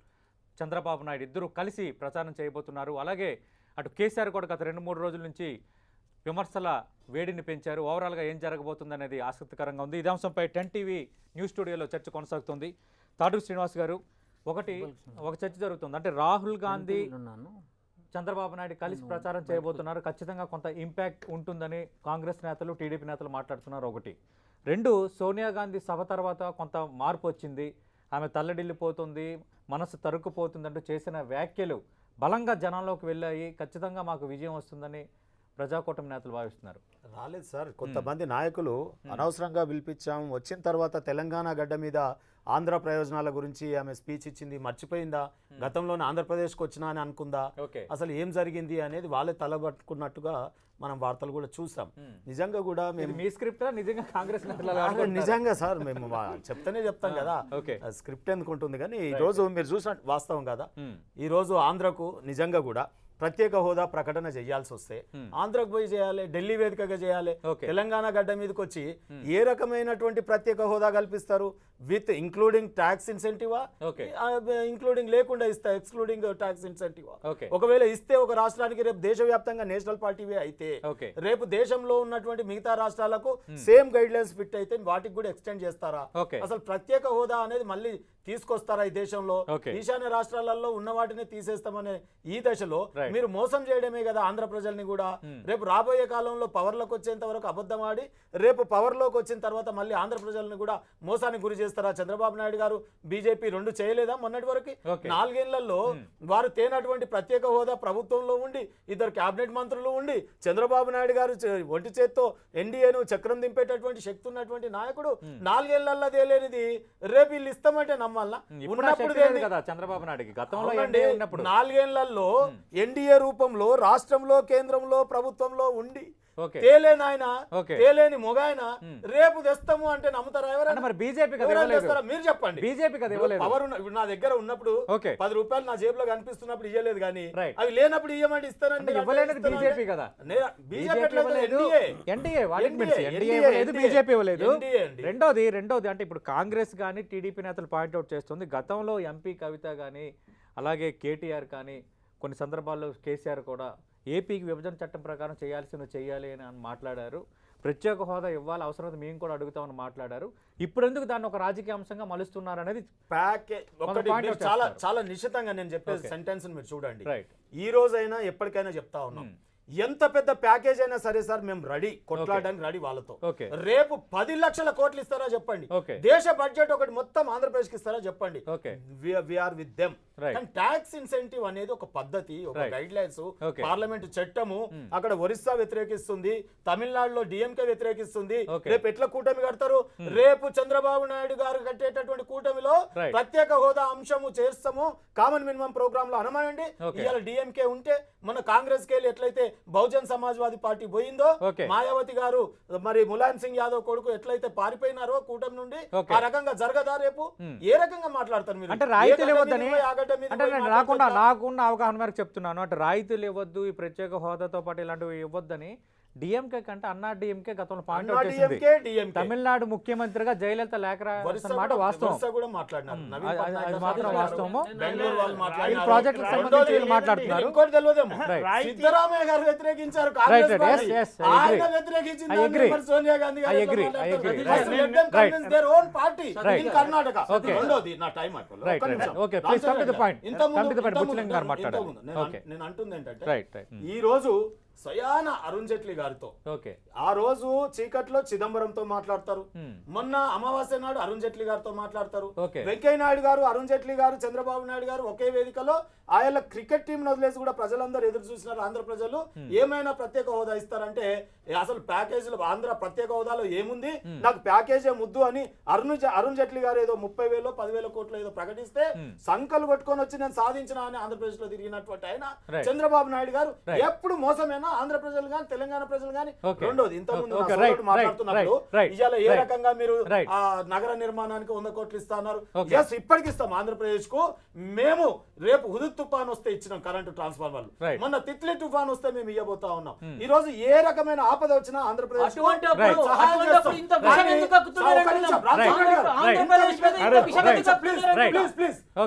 చంద్రబాబు నాయుడు ఇద్దరు కలిసి ప్రచారం చేయబోతున్నారు. అలాగే అటు కేసీఆర్ కూడా గత 2-3 రోజుల నుంచి విమర్శల వేడిని పెంచారు. ఓవరాల్గా ఏం జరగబోతుంది అనేది ఆసక్తికరంగా ఉంది. ఇదే అంశంపై 10 టీవీ న్యూస్ స్టూడియోలో చర్చ కొనసాగుతుంది. తాడూరు శ్రీనివాస్ గారు, ఒక చర్చ జరుగుతుంది అంటే రాహుల్ గాంధీ చంద్రబాబు నాయుడు కలిసి ప్రచారం చేయబోతున్నారు, ఖచ్చితంగా కొంత ఇంపాక్ట్ ఉంటుందని కాంగ్రెస్ నేతలు టీడీపీ నేతలు మాట్లాడుతున్నారు. ఒకటి. 2, సోనియా గాంధీ సభ తర్వాత కొంత మార్పు వచ్చింది, ఆమె తల్లడిల్లిపోతుంది, మనసు తరుక్కుపోతుంది అంటూ చేసిన వ్యాఖ్యలు బలంగా జనాల్లోకి వెళ్ళాయి. ఖచ్చితంగా మాకు విజయం వస్తుందని ప్రజాకూటమి నేతలు భావిస్తున్నారు? రాలేదు సార్. కొంతమంది నాయకులు అనవసరంగా పిలిపించాం, వచ్చిన తర్వాత తెలంగాణ గడ్డ మీద ఆంధ్ర ప్రయోజనాల గురించి ఆమె స్పీచ్ ఇచ్చింది, మర్చిపోయిందా? గతంలోనే ఆంధ్రప్రదేశ్కి వచ్చినా అని అనుకుందా? ఓకే. అసలు ఏం జరిగింది అనేది వాళ్ళే తలబట్టుకున్నట్టుగా మనం వార్తలు కూడా చూసాం. నిజంగా కూడా మేము మీ స్క్రిప్ట్ నిజంగా కాంగ్రెస్ నేతలు అలా అదే అనుకుంటున్నారా? నిజంగా సార్ మేము చెప్తానే చెప్తాం కదా, ఓకే. స్క్రిప్ట్ ఎందుకు ఉంటుంది. కానీ ఈ రోజు మీరు చూసిన వాస్తవం కదా, ఈ రోజు ఆంధ్రకు నిజంగా కూడా ప్రత్యేక హోదా ప్రకటన చేయాల్సి వస్తే ఆంధ్రకు పోయి చేయాలి, ఢిల్లీ వేదికగా చేయాలి. ఓకే. తెలంగాణ గడ్డ మీదకి వచ్చి ఏ రకమైనటువంటి ప్రత్యేక హోదా కల్పిస్తారు? విత్ ఇంక్లూడింగ్ ట్యాక్స్ ఇన్సెంటివా, ఓకే. ఇంక్లూడింగ్ లేకుండా ఇస్తా, ఎక్స్క్లూడింగ్ ట్యాక్స్ ఇన్సెంటివా? ఓకే. ఒకవేళ ఇస్తే ఒక రాష్ట్రానికి రేపు దేశవ్యాప్తంగా నేషనల్ పార్టీవే అయితే ఓకే. రేపు దేశంలో ఉన్నటువంటి మిగతా రాష్ట్రాలకు సేమ్ గైడ్ లైన్స్ ఫిట్ అయితే వాటికి కూడా ఎక్స్టెండ్ చేస్తారా? ఓకే. అసలు ప్రత్యేక హోదా అనేది మళ్ళీ తీసుకొస్తారా ఈ దేశంలో? ఓకే. ఈశాన్య రాష్ట్రాలలో ఉన్న వాటిని తీసేస్తామనే ఈ దశలో రైట్. మీరు మోసం చేయడమే కదా ఆంధ్ర ప్రజల్ని కూడా. రేపు రాబోయే కాలంలో పవర్లోకి వచ్చేంత వరకు అబద్ధం ఆడి రేపు పవర్లోకి వచ్చిన తర్వాత మళ్ళీ ఆంధ్ర ప్రజల్ని కూడా మోసానికి గురి చేస్తారా? చంద్రబాబు నాయుడు గారు బీజేపీ రెండు చేయలేదా మొన్నటి వరకు? ఓకే. 4 ఏళ్లలో వారు తేనటువంటి ప్రత్యేక హోదా ప్రభుత్వంలో ఉండి 2 కేబినెట్ మంత్రులు ఉండి చంద్రబాబు నాయుడు గారు ఒంటి చేత్తో ఎన్డీఏను చక్రం దింపేటటువంటి శక్తి ఉన్నటువంటి నాయకుడు 4 ఏళ్లలో తేలేనిది రేపు వీళ్ళు ఇస్తామంటే నమ్మాలా? ఇప్పుడు ఉన్నప్పుడు శక్తి లేదు కదా చంద్రబాబు నాయుడుకి, గతంలో అవునండి, ఎన్డీఏ ఉన్నప్పుడు 4 ఏళ్లలో ఎన్డీఏ రూపంలో రాష్ట్రంలో కేంద్రంలో ప్రభుత్వంలో ఉండి ఓకే. తేలేని ఆయన, ఓకే. తేలేని మొగాయన రేపు తెస్తాము అంటే నమ్ముతారా అంటే ఎవరైనా? మరి బీజేపీ కదా ఎవరైనా ఇవ్వలేదు? తెస్తారా? మీరు చెప్పండి. బీజేపీ కదా ఇవ్వలేదు? పవర్ ఇప్పుడు నా దగ్గర ఉన్నప్పుడు ఓకే. 10 రూపాయలు నా జేబులో కనిపిస్తున్నప్పుడు ఇయ్యలేదు, కానీ రైట్. అవి లేనప్పుడు ఇయ్యమంటే ఇస్తానండి. అంటే ఇవ్వలేనిది బీజేపీ కదా? బీజేపీ ఇవ్వలేదు, ఎన్డీఏ వాళ్ళకి మించి ఎన్డీఏ ఇవ్వలేదు, బీజేపీ ఇవ్వలేదు. రెండోది అంటే ఇప్పుడు కాంగ్రెస్ కానీ టీడీపీ నేతలు పాయింట్అవుట్ చేస్తుంది, గతంలో ఎంపీ కవిత కానీ అలాగే కేటీఆర్ కానీ కొన్ని సందర్భాల్లో కేసీఆర్ కూడా ఏపీకి విభజన చట్టం ప్రకారం చేయాలి అని మాట్లాడారు. ప్రత్యేక హోదా ఇవ్వాలి, అవసరం మేము కూడా అడుగుతామని మాట్లాడారు. ఇప్పుడు ఎందుకు దాన్ని ఒక రాజకీయ అంశంగా మలుస్తున్నారు అనేది చాలా చాలా నిశ్చితంగా నేను చెప్పేది సెంటెన్స్ మీరు చూడండి. రైట్. ఈ రోజైనా ఎప్పటికైనా చెప్తా ఉన్నాం, ఎంత పెద్ద ప్యాకేజ్ అయినా సరే సార్ మేము రెడీ, కొట్లాడడానికి రెడీ వాళ్ళతో. ఓకే. రేపు 10 లక్షల కోట్లు ఇస్తారా చెప్పండి, ఓకే. దేశ బడ్జెట్ ఒకటి మొత్తం ఆంధ్రప్రదేశ్కి ఇస్తారా చెప్పండి, ఓకే. We are with them. కానీ ట్యాక్స్ ఇన్సెంటివ్ అనేది ఒక పద్ధతి, ఒక గైడ్ లైన్స్, ఓకే. పార్లమెంట్ చట్టము. అక్కడ ఒరిస్సా వ్యతిరేకిస్తుంది, తమిళనాడులో డిఎంకే వ్యతిరేకిస్తుంది. ఓకే. రేపు ఎట్లా కూటమి కడతారు? రేపు చంద్రబాబు నాయుడు గారు కట్టేటటువంటి కూటమిలో రైట్. ప్రత్యేక హోదా అంశము చేస్తాము, కామన్ మినిమం ప్రోగ్రామ్ లో అనమానండి. ఓకే. ఇవాళ డిఎంకే ఉంటే మన కాంగ్రెస్ కి ఎట్లయితే బహుజన్ సమాజ్వాదీ పార్టీ పోయిందో, ఓకే. మాయావతి గారు మరి ములాయం సింగ్ యాదవ్ కొడుకు ఎట్లయితే పారిపోయినారో కూటమి నుండి, ఓకే. ఆ రకంగా జరగదా రేపు? ఏ రకంగా మాట్లాడతారు మీరు? అంటే రాయితీలు ఏ గడ్డ ఇవ్వద్దని, మీద పోయి ఆ గడ్డ మీద అంటే పోయి నేను మాట్లాడతారా? నాకున్న అవగాహన మేరకు చెప్తున్నాను, అంటే రాయితీలు ఇవ్వద్దు, ఈ ప్రత్యేక హోదాతో పాటు ఇలాంటివి ఇవ్వద్దని డిఎంకే కంటే అన్నా డిఎంకే గతంలో పాయింట్ అవుట్ చేసింది. DMK. తమిళనాడు ముఖ్యమంత్రిగా జయలలిత లేఖ రాసిన మాట వాస్తవం, ఒరిస్సా కూడా మాట్లాడినారు. నవీన్ అది పట్నాయక్ గారు మాత్రం మాట్లాడారు. వాస్తవము. బెంగళూరు వాళ్ళు ఈ మాట్లాడినారు. ప్రాజెక్టులకు సంబంధించి వీళ్ళు మాట్లాడుతున్నారు. ఇంకోటి తెలియదేమో, Right. సిద్ధరామయ్య గారు వ్యతిరేకించారు Right, Congress right. Party. Yes, yes, I agree. ఆయన వ్యతిరేకించింది I agree. మరి సోనియా గాంధీ గారు I ఎట్లా agree. I మాట్లాడతారు? agree. First Right. let them Right. convince their own party Right. in Karnataka. Okay. రెండోది నా టైం అయిపోయింది. Right, ఒక్క right. నిమిషం. Okay, please come to the point. ఇంతకుముందు- Come to the point. ఇంతకుముందు- బుచ్చలింగం గారు మాట్లాడారు. ఇంతకుముందు నేను Okay. నేను అంటుంది ఏంటంటే, రైట్ రైట్ ఈ రోజు స్వయాన అరుణ్ జైట్లీ గారితో ఓకే. ఆ రోజు చీకట్లో చిదంబరంతో మాట్లాడతారు, మొన్న అమావాస్య నాడు అరుణ్ జైట్లీ గారితో మాట్లాడతారు. ఓకే. వెంకయ్య నాయుడు గారు, అరుణ్ జైట్లీ గారు, చంద్రబాబు నాయుడు గారు ఒకే వేదికలో ఆయన క్రికెట్ టీం వదిలేసి కూడా ప్రజలందరూ ఎదురు చూసినారు. ఆంధ్ర ప్రజలు ఏమైనా ప్రత్యేక హోదా ఇస్తారంటే అసలు ప్యాకేజీలు ఆంధ్ర ప్రత్యేక హోదాలో ఏముంది, నాకు ప్యాకేజే ముద్దు అని అరుణ్ జైట్లీ గారు ఏదో 30,000 10,000 కోట్లు ఏదో ప్రకటిస్తే సంకలు కొట్టుకొని వచ్చి నేను సాధించిన అని ఆంధ్రప్రదేశ్ లో తిరిగినటువంటి ఆయన చంద్రబాబు నాయుడు గారు ఎప్పుడు మోసమేనా ఆంధ్ర ప్రజలు కానీ తెలంగాణ ప్రజలు కానీ. రెండోది ఇంతకుముందు మాట్లాడుతున్నప్పుడు ఇవాళ ఏ రకంగా మీరు ఆ నగర నిర్మాణానికి 100 కోట్లు ఇస్తున్నారు. ఎస్, ఇప్పటికి ఇస్తాం ఆంధ్రప్రదేశ్ కు. మేము రేపు హుదుత్ తుఫాన్ వస్తే ఇచ్చినాం కరెంటు ట్రాన్స్ఫార్మర్లు, మొన్న తిత్లీ తుఫాన్ వస్తే మేము ఇవ్వబోతా ఉన్నాం. ఈ రోజు ఏ రకమైన ఆపద వచ్చినా ఆంధ్రప్రదేశ్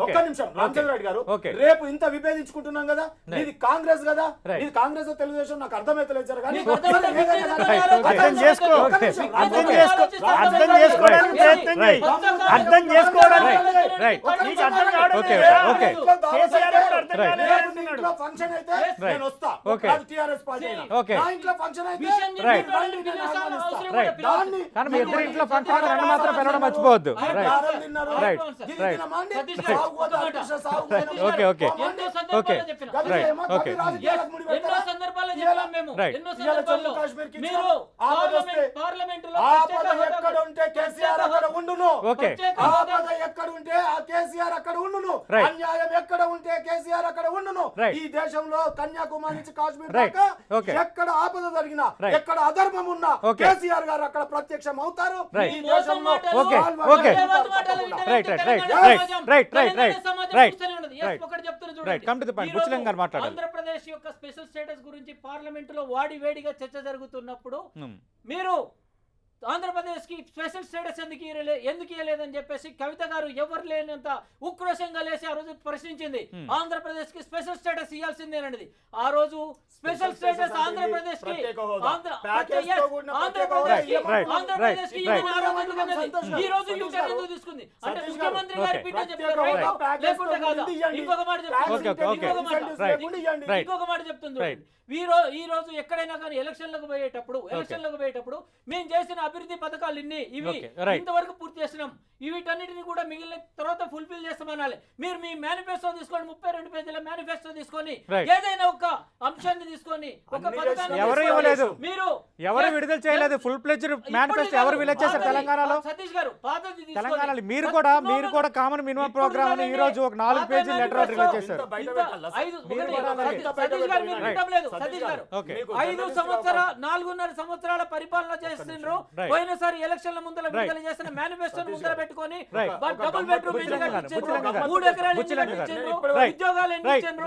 ఒక్క నిమిషం రామచంద్ర రెడ్డి గారు, రేపు ఇంత విభేదించుకుంటున్నాం కదా, ఇది కాంగ్రెస్ కదా, ఇది కాంగ్రెస్ తెలుగుదేశం నాకు అర్థమైతలేదు సార్. కానీ అర్థం చేసుకో, అర్థం చేసుకోవడానికి ప్రయత్నం చేయి, అర్థం చేసుకోవడానికి. రైట్. నీకు అర్థం కావడం ఓకే లేదా? ఓకే కేసీఆర్ గారు అర్థం కాలేదా? ఇంట్లో ఫంక్షన్ అయితే నేను వస్తా. Okay. అది టీఆర్ఎస్ పార్టీ అయినా. Okay. నా ఇంట్లో ఫంక్షన్ అయితే Right. మీరు రండి, నేను ఆహ్వానిస్తా. రైట్ దాన్ని కానీ మీ ఇద్దరి ఇంట్లో ఫంక్షన్ రెండు మాత్రం పిలవడం మర్చిపోవద్దు. రైట్ గారెలు తిన్నారు. రైట్ ఇది రైట్ తినమండి. సతీష్ సాగు పోతే హరికృష్ణ సాగు పోయినప్పుడు ఓకే ఓకే ఎన్నో సందర్భాల్లో చెప్పిన గది Right. ఏమో Okay. గది రాజకీయాలకు ముడి ఎన్నో పెడతారా? సందర్భాల్లో చెప్పాం మేము Right. ఎన్నో ఇవాళ సందర్భాల్లో జమ్మూ కాశ్మీర్కి మీరు ఇచ్చిన ఆపద వస్తే పార్లమెంటులో ఆపద ఎక్కడ ఉంటే కేసీఆర్ అక్కడ ఉండును. ఓకే ఆపద ఎక్కడ ఉంటే ఆ కేసీఆర్ అక్కడ ఉండును. Right. అన్యాయం ఎక్కడ ఉంటే కేసీఆర్ అక్కడ ఉండును. Right. ఈ దేశంలో కన్యాకుమారి నుంచి కాశ్మీర్ Right. దాకా Okay. ఎక్కడ ఆపద జరిగినా Right. ఎక్కడ అధర్మం ఉన్నా Okay. కేసీఆర్ గారు అక్కడ ప్రత్యక్షం అవుతారు. Right. ఈ దేశంలో Okay. వాళ్ళు Okay. తప్పకుండా. Right right right right come to the point. Buchalingam గారు మాట్లాడాలి. ఆంధ్రప్రదేశ్ యొక్క స్పెషల్ స్టేటస్ గురించి పార్లమెంట్ లో వాడి వేడిగా చర్చ జరుగుతున్నప్పుడు Hmm. మీరు ఆంధ్రప్రదేశ్ కి స్పెషల్ స్టేటస్ ఎందుకు ఇవ్వలేదని చెప్పేసి కవిత గారు ఎవరు లేనంత ఉక్రోషంగా లేసి ఆ రోజు ప్రశ్నించింది. ఆంధ్రప్రదేశ్ కి స్పెషల్ స్టేటస్ ఇవ్వాల్సిందేనది. ఆ రోజు స్పెషల్ స్టేటస్ ఆంధ్రప్రదేశ్ కి ఈ రోజు యూటర్న్ ఎందుకు తీసుకుంది అంటే ముఖ్యమంత్రి గారి పీఠ చెప్తారు లేకుంటే కాదా? ఇంకొక మాట చెప్తుంది ఇంకొక మాట చెప్తుంది. ఈ రోజు ఎక్కడైనా కానీ ఎలక్షన్లకు పోయేటప్పుడు మేము చేసిన అభివృద్ధి పథకాలు ఇవి ఇంతవరకు పూర్తి చేసినాం. వీటన్నిటిని కూడా మిగిలిన తర్వాత ఫుల్ఫిల్ చేస్తామనాలి. మీరు మీ మేనిఫెస్టో తీసుకొని 32 పేజీల మేనిఫెస్టో తీసుకొని ఏదైనా ఒక అంశాన్ని తీసుకొని ఒక పథకాన్ని ఎవరు ఇవ్వలేదు. మీరు ఎవరు విడుదల చేయలేదు. ఫుల్ ప్లెడ్జ్డ్ మేనిఫెస్టో ఎవరు విడుదల చేశారు తెలంగాణలో? సతీష్ గారు పాతది తెలంగాణలో మీరు కూడా కామన్ మినిమం ప్రోగ్రామ్ అని ఈ రోజు ఒక 4 పేజీల లెటర్ రిలీజ్ చేశారు. 4.5 సంవత్సరాల పరిపాలన చేస్తున్నారు. పోయినసారి ఎలక్షన్ల ముందర విడుదల చేసిన మేనిఫెస్టోను ముందర పెట్టుకొని డబుల్ బెడ్రూమ్ ఇల్లు కట్టించారు, 3 ఎకరాల ఇల్లు కట్టించారు, ఉద్యోగాలు ఎన్ని ఇచ్చారు?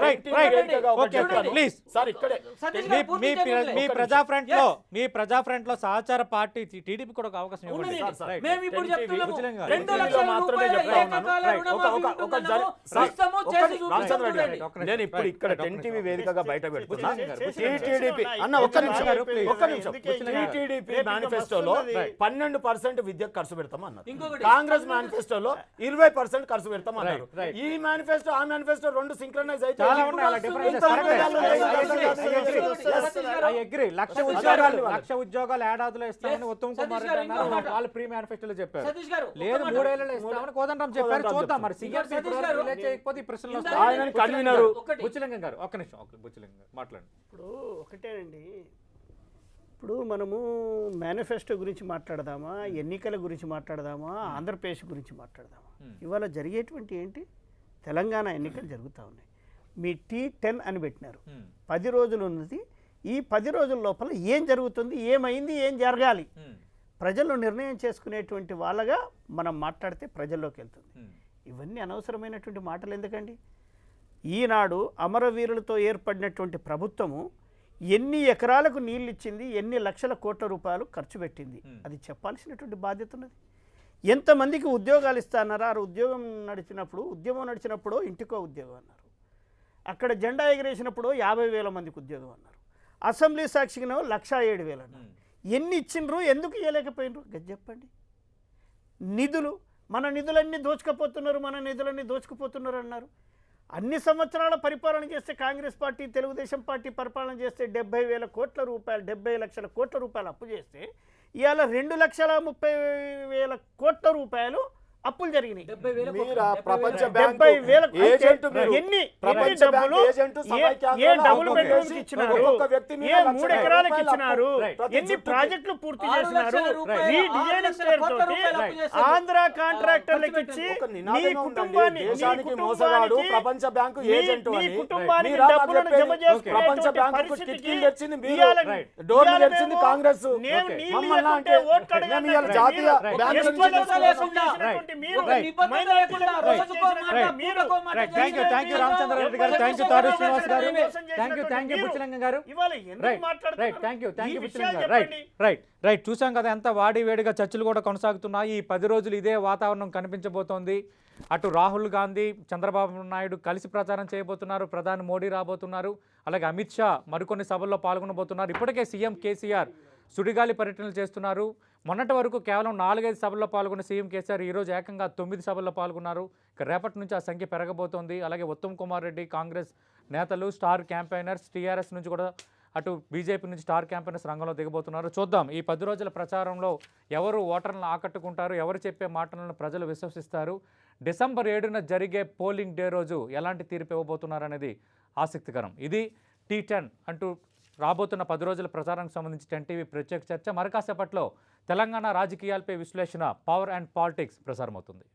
మీ ప్రజా ఫ్రంట్ లో సహచార పార్టీ టీడీపీ కూడా ఒక అవకాశం ఇవ్వండి. మేము ఇప్పుడు చెప్తున్నాము బుచ్చలింగం 2 లక్షల రూపాయల ఏకకాల రుణమాఫీ ఉంటుందన్నాము. రాష్ట్రము చేసి చూపించండి. నేను ఇప్పుడు ఇక్కడ 10 టీవీ వేదికగా బయట పెడుతున్నా. టీటీడీపీ అన్న ఒక్క నిమిషం. టీటీడీపీ మేనిఫెస్టోలో 12% విద్యకు ఖర్చు పెడతాం అన్నారు. కాంగ్రెస్ మేనిఫెస్టోలో 20% ఖర్చు పెడతాం అన్నారు. ఈ మేనిఫెస్టో ఆ మేనిఫెస్టో రెండు సింక్రనైజ్ అయితే లక్ష ఉద్యోగాలు ఏడాదిలో ఇస్తామని ఉత్తమ్ కుమార్ రెడ్డి అన్నారు. వాళ్ళు ప్రీ మేనిఫెస్టోలో చెప్పారు. లేదు 3 ఏళ్లలో ఇస్తామని కోదండరాం చెప్పారు. చూద్దాం మరి సీఎం చేయకపోతే ఈ ప్రశ్నలు ఆయన కన్వీనరు బుచ్చలింగం గారు ఒక్క నిమిషం. బుచ్చలింగం గారు మాట్లాడండి. ఇప్పుడు ఒకటేనండి, ఇప్పుడు మనము మేనిఫెస్టో గురించి మాట్లాడదామా, ఎన్నికల గురించి మాట్లాడదామా, ఆంధ్రప్రదేశ్ గురించి మాట్లాడదామా? ఇవాళ జరిగేటువంటి ఏంటి, తెలంగాణ ఎన్నికలు జరుగుతూ ఉన్నాయి. మీ T10 అని పెట్టినారు. 10 రోజులు ఉన్నది. ఈ 10 రోజుల లోపల ఏం జరుగుతుంది, ఏమైంది, ఏం జరగాలి, ప్రజలు నిర్ణయం చేసుకునేటువంటి వాళ్ళగా మనం మాట్లాడితే ప్రజల్లోకి వెళ్తుంది. ఇవన్నీ అనవసరమైనటువంటి మాటలు ఎందుకండి? ఈనాడు అమరవీరులతో ఏర్పడినటువంటి ప్రభుత్వము ఎన్ని ఎకరాలకు నీళ్ళు ఇచ్చింది, ఎన్ని లక్షల కోట్ల రూపాయలు ఖర్చు పెట్టింది, అది చెప్పాల్సినటువంటి బాధ్యత ఉన్నది. ఎంతమందికి ఉద్యోగాలు ఇస్తారన్నారా? ఉద్యోగం నడిచినప్పుడు ఇంటికో ఉద్యోగం అన్నారు. అక్కడ జెండా ఎగిరేసినప్పుడు 50,000 మందికి ఉద్యోగం అన్నారు. అసెంబ్లీ సాక్షిగా 1,07,000 అన్నారు. ఎన్ని ఇచ్చిండ్రు, ఎందుకు ఇవ్వలేకపోయినరు గది చెప్పండి. నిధులు, మన నిధులన్నీ దోచుకుపోతున్నారు అన్నారు. అన్ని సంవత్సరాల పరిపాలన చేస్తే కాంగ్రెస్ పార్టీ, తెలుగుదేశం పార్టీ పరిపాలన చేస్తే 70,000 కోట్ల రూపాయలు, 70 లక్షల కోట్ల రూపాయలు అప్పు చేస్తే ఇవాళ 2,30,000 కోట్ల రూపాయలు అప్పులు జరిగినాయి. ప్రపంచ బ్యాంక్ ఏజెంట్ డబుల్ బెడ్రూమ్ ఇచ్చినారు, 3 ఎకరాలకు ఇచ్చినారు, ఎన్ని ప్రాజెక్టులు పూర్తి చేసినారు, ఈ డిజైనింగ్ పేరుతోటి ఆంధ్ర కాంట్రాక్టర్లకు ఇచ్చి మీ కుటుంబాన్ని ప్రపంచ బ్యాంకు ఏజెంట్ కుటుంబానికి డబ్బులను జమ ప్రపంచ బ్యాంకు డోర్లు తెరిచింది కాంగ్రెస్. జాతీయ థ్యాంక్ యూ రామచంద్రారెడ్డి గారు, థ్యాంక్ యూ తాడు శ్రీనివాస్ గారు, థ్యాంక్ యూ బుచ్చలింగం గారు. థ్యాంక్ యూ బుచ్చలింగం గారు. రైట్ చూసాం కదా ఎంత వాడి వేడిగా చర్చలు కూడా కొనసాగుతున్నాయి. ఈ 10 రోజులు ఇదే వాతావరణం కనిపించబోతోంది. అటు రాహుల్ గాంధీ, చంద్రబాబు నాయుడు కలిసి ప్రచారం చేయబోతున్నారు, ప్రధాని మోడీ రాబోతున్నారు, అలాగే అమిత్ షా మరికొన్ని సభల్లో పాల్గొనబోతున్నారు. ఇప్పటికే సీఎం కేసీఆర్ సుడిగాలి పర్యటనలు చేస్తున్నారు. మొన్నటి వరకు కేవలం 4-5 సభల్లో పాల్గొన్న సీఎం కేసీఆర్ ఈరోజు ఏకంగా 9 సభల్లో పాల్గొన్నారు. ఇక రేపటి నుంచి ఆ సంఖ్య పెరగబోతోంది. అలాగే ఉత్తమ్ కుమార్ రెడ్డి కాంగ్రెస్ నేతలు, స్టార్ క్యాంపెయినర్స్, టీఆర్ఎస్ నుంచి కూడా అటు బీజేపీ నుంచి స్టార్ క్యాంపెయినర్స్ రంగంలో దిగబోతున్నారు. చూద్దాం ఈ 10 రోజుల ప్రచారంలో ఎవరు ఓటర్లను ఆకట్టుకుంటారు, ఎవరు చెప్పే మాటలను ప్రజలు విశ్వసిస్తారు, డిసెంబర్ 7న జరిగే పోలింగ్ డే రోజు ఎలాంటి తీర్పు ఇవ్వబోతున్నారు అనేది ఆసక్తికరం. ఇది T10 అంటూ రాబోతున్న 10 రోజుల ప్రచారానికి సంబంధించి 10 టీవీ ప్రత్యేక చర్చ. మరికాసేపట్లో తెలంగాణ రాజకీయాలపై విశ్లేషణ, పవర్ అండ్ పాలిటిక్స్ ప్రసారమవుతుంది.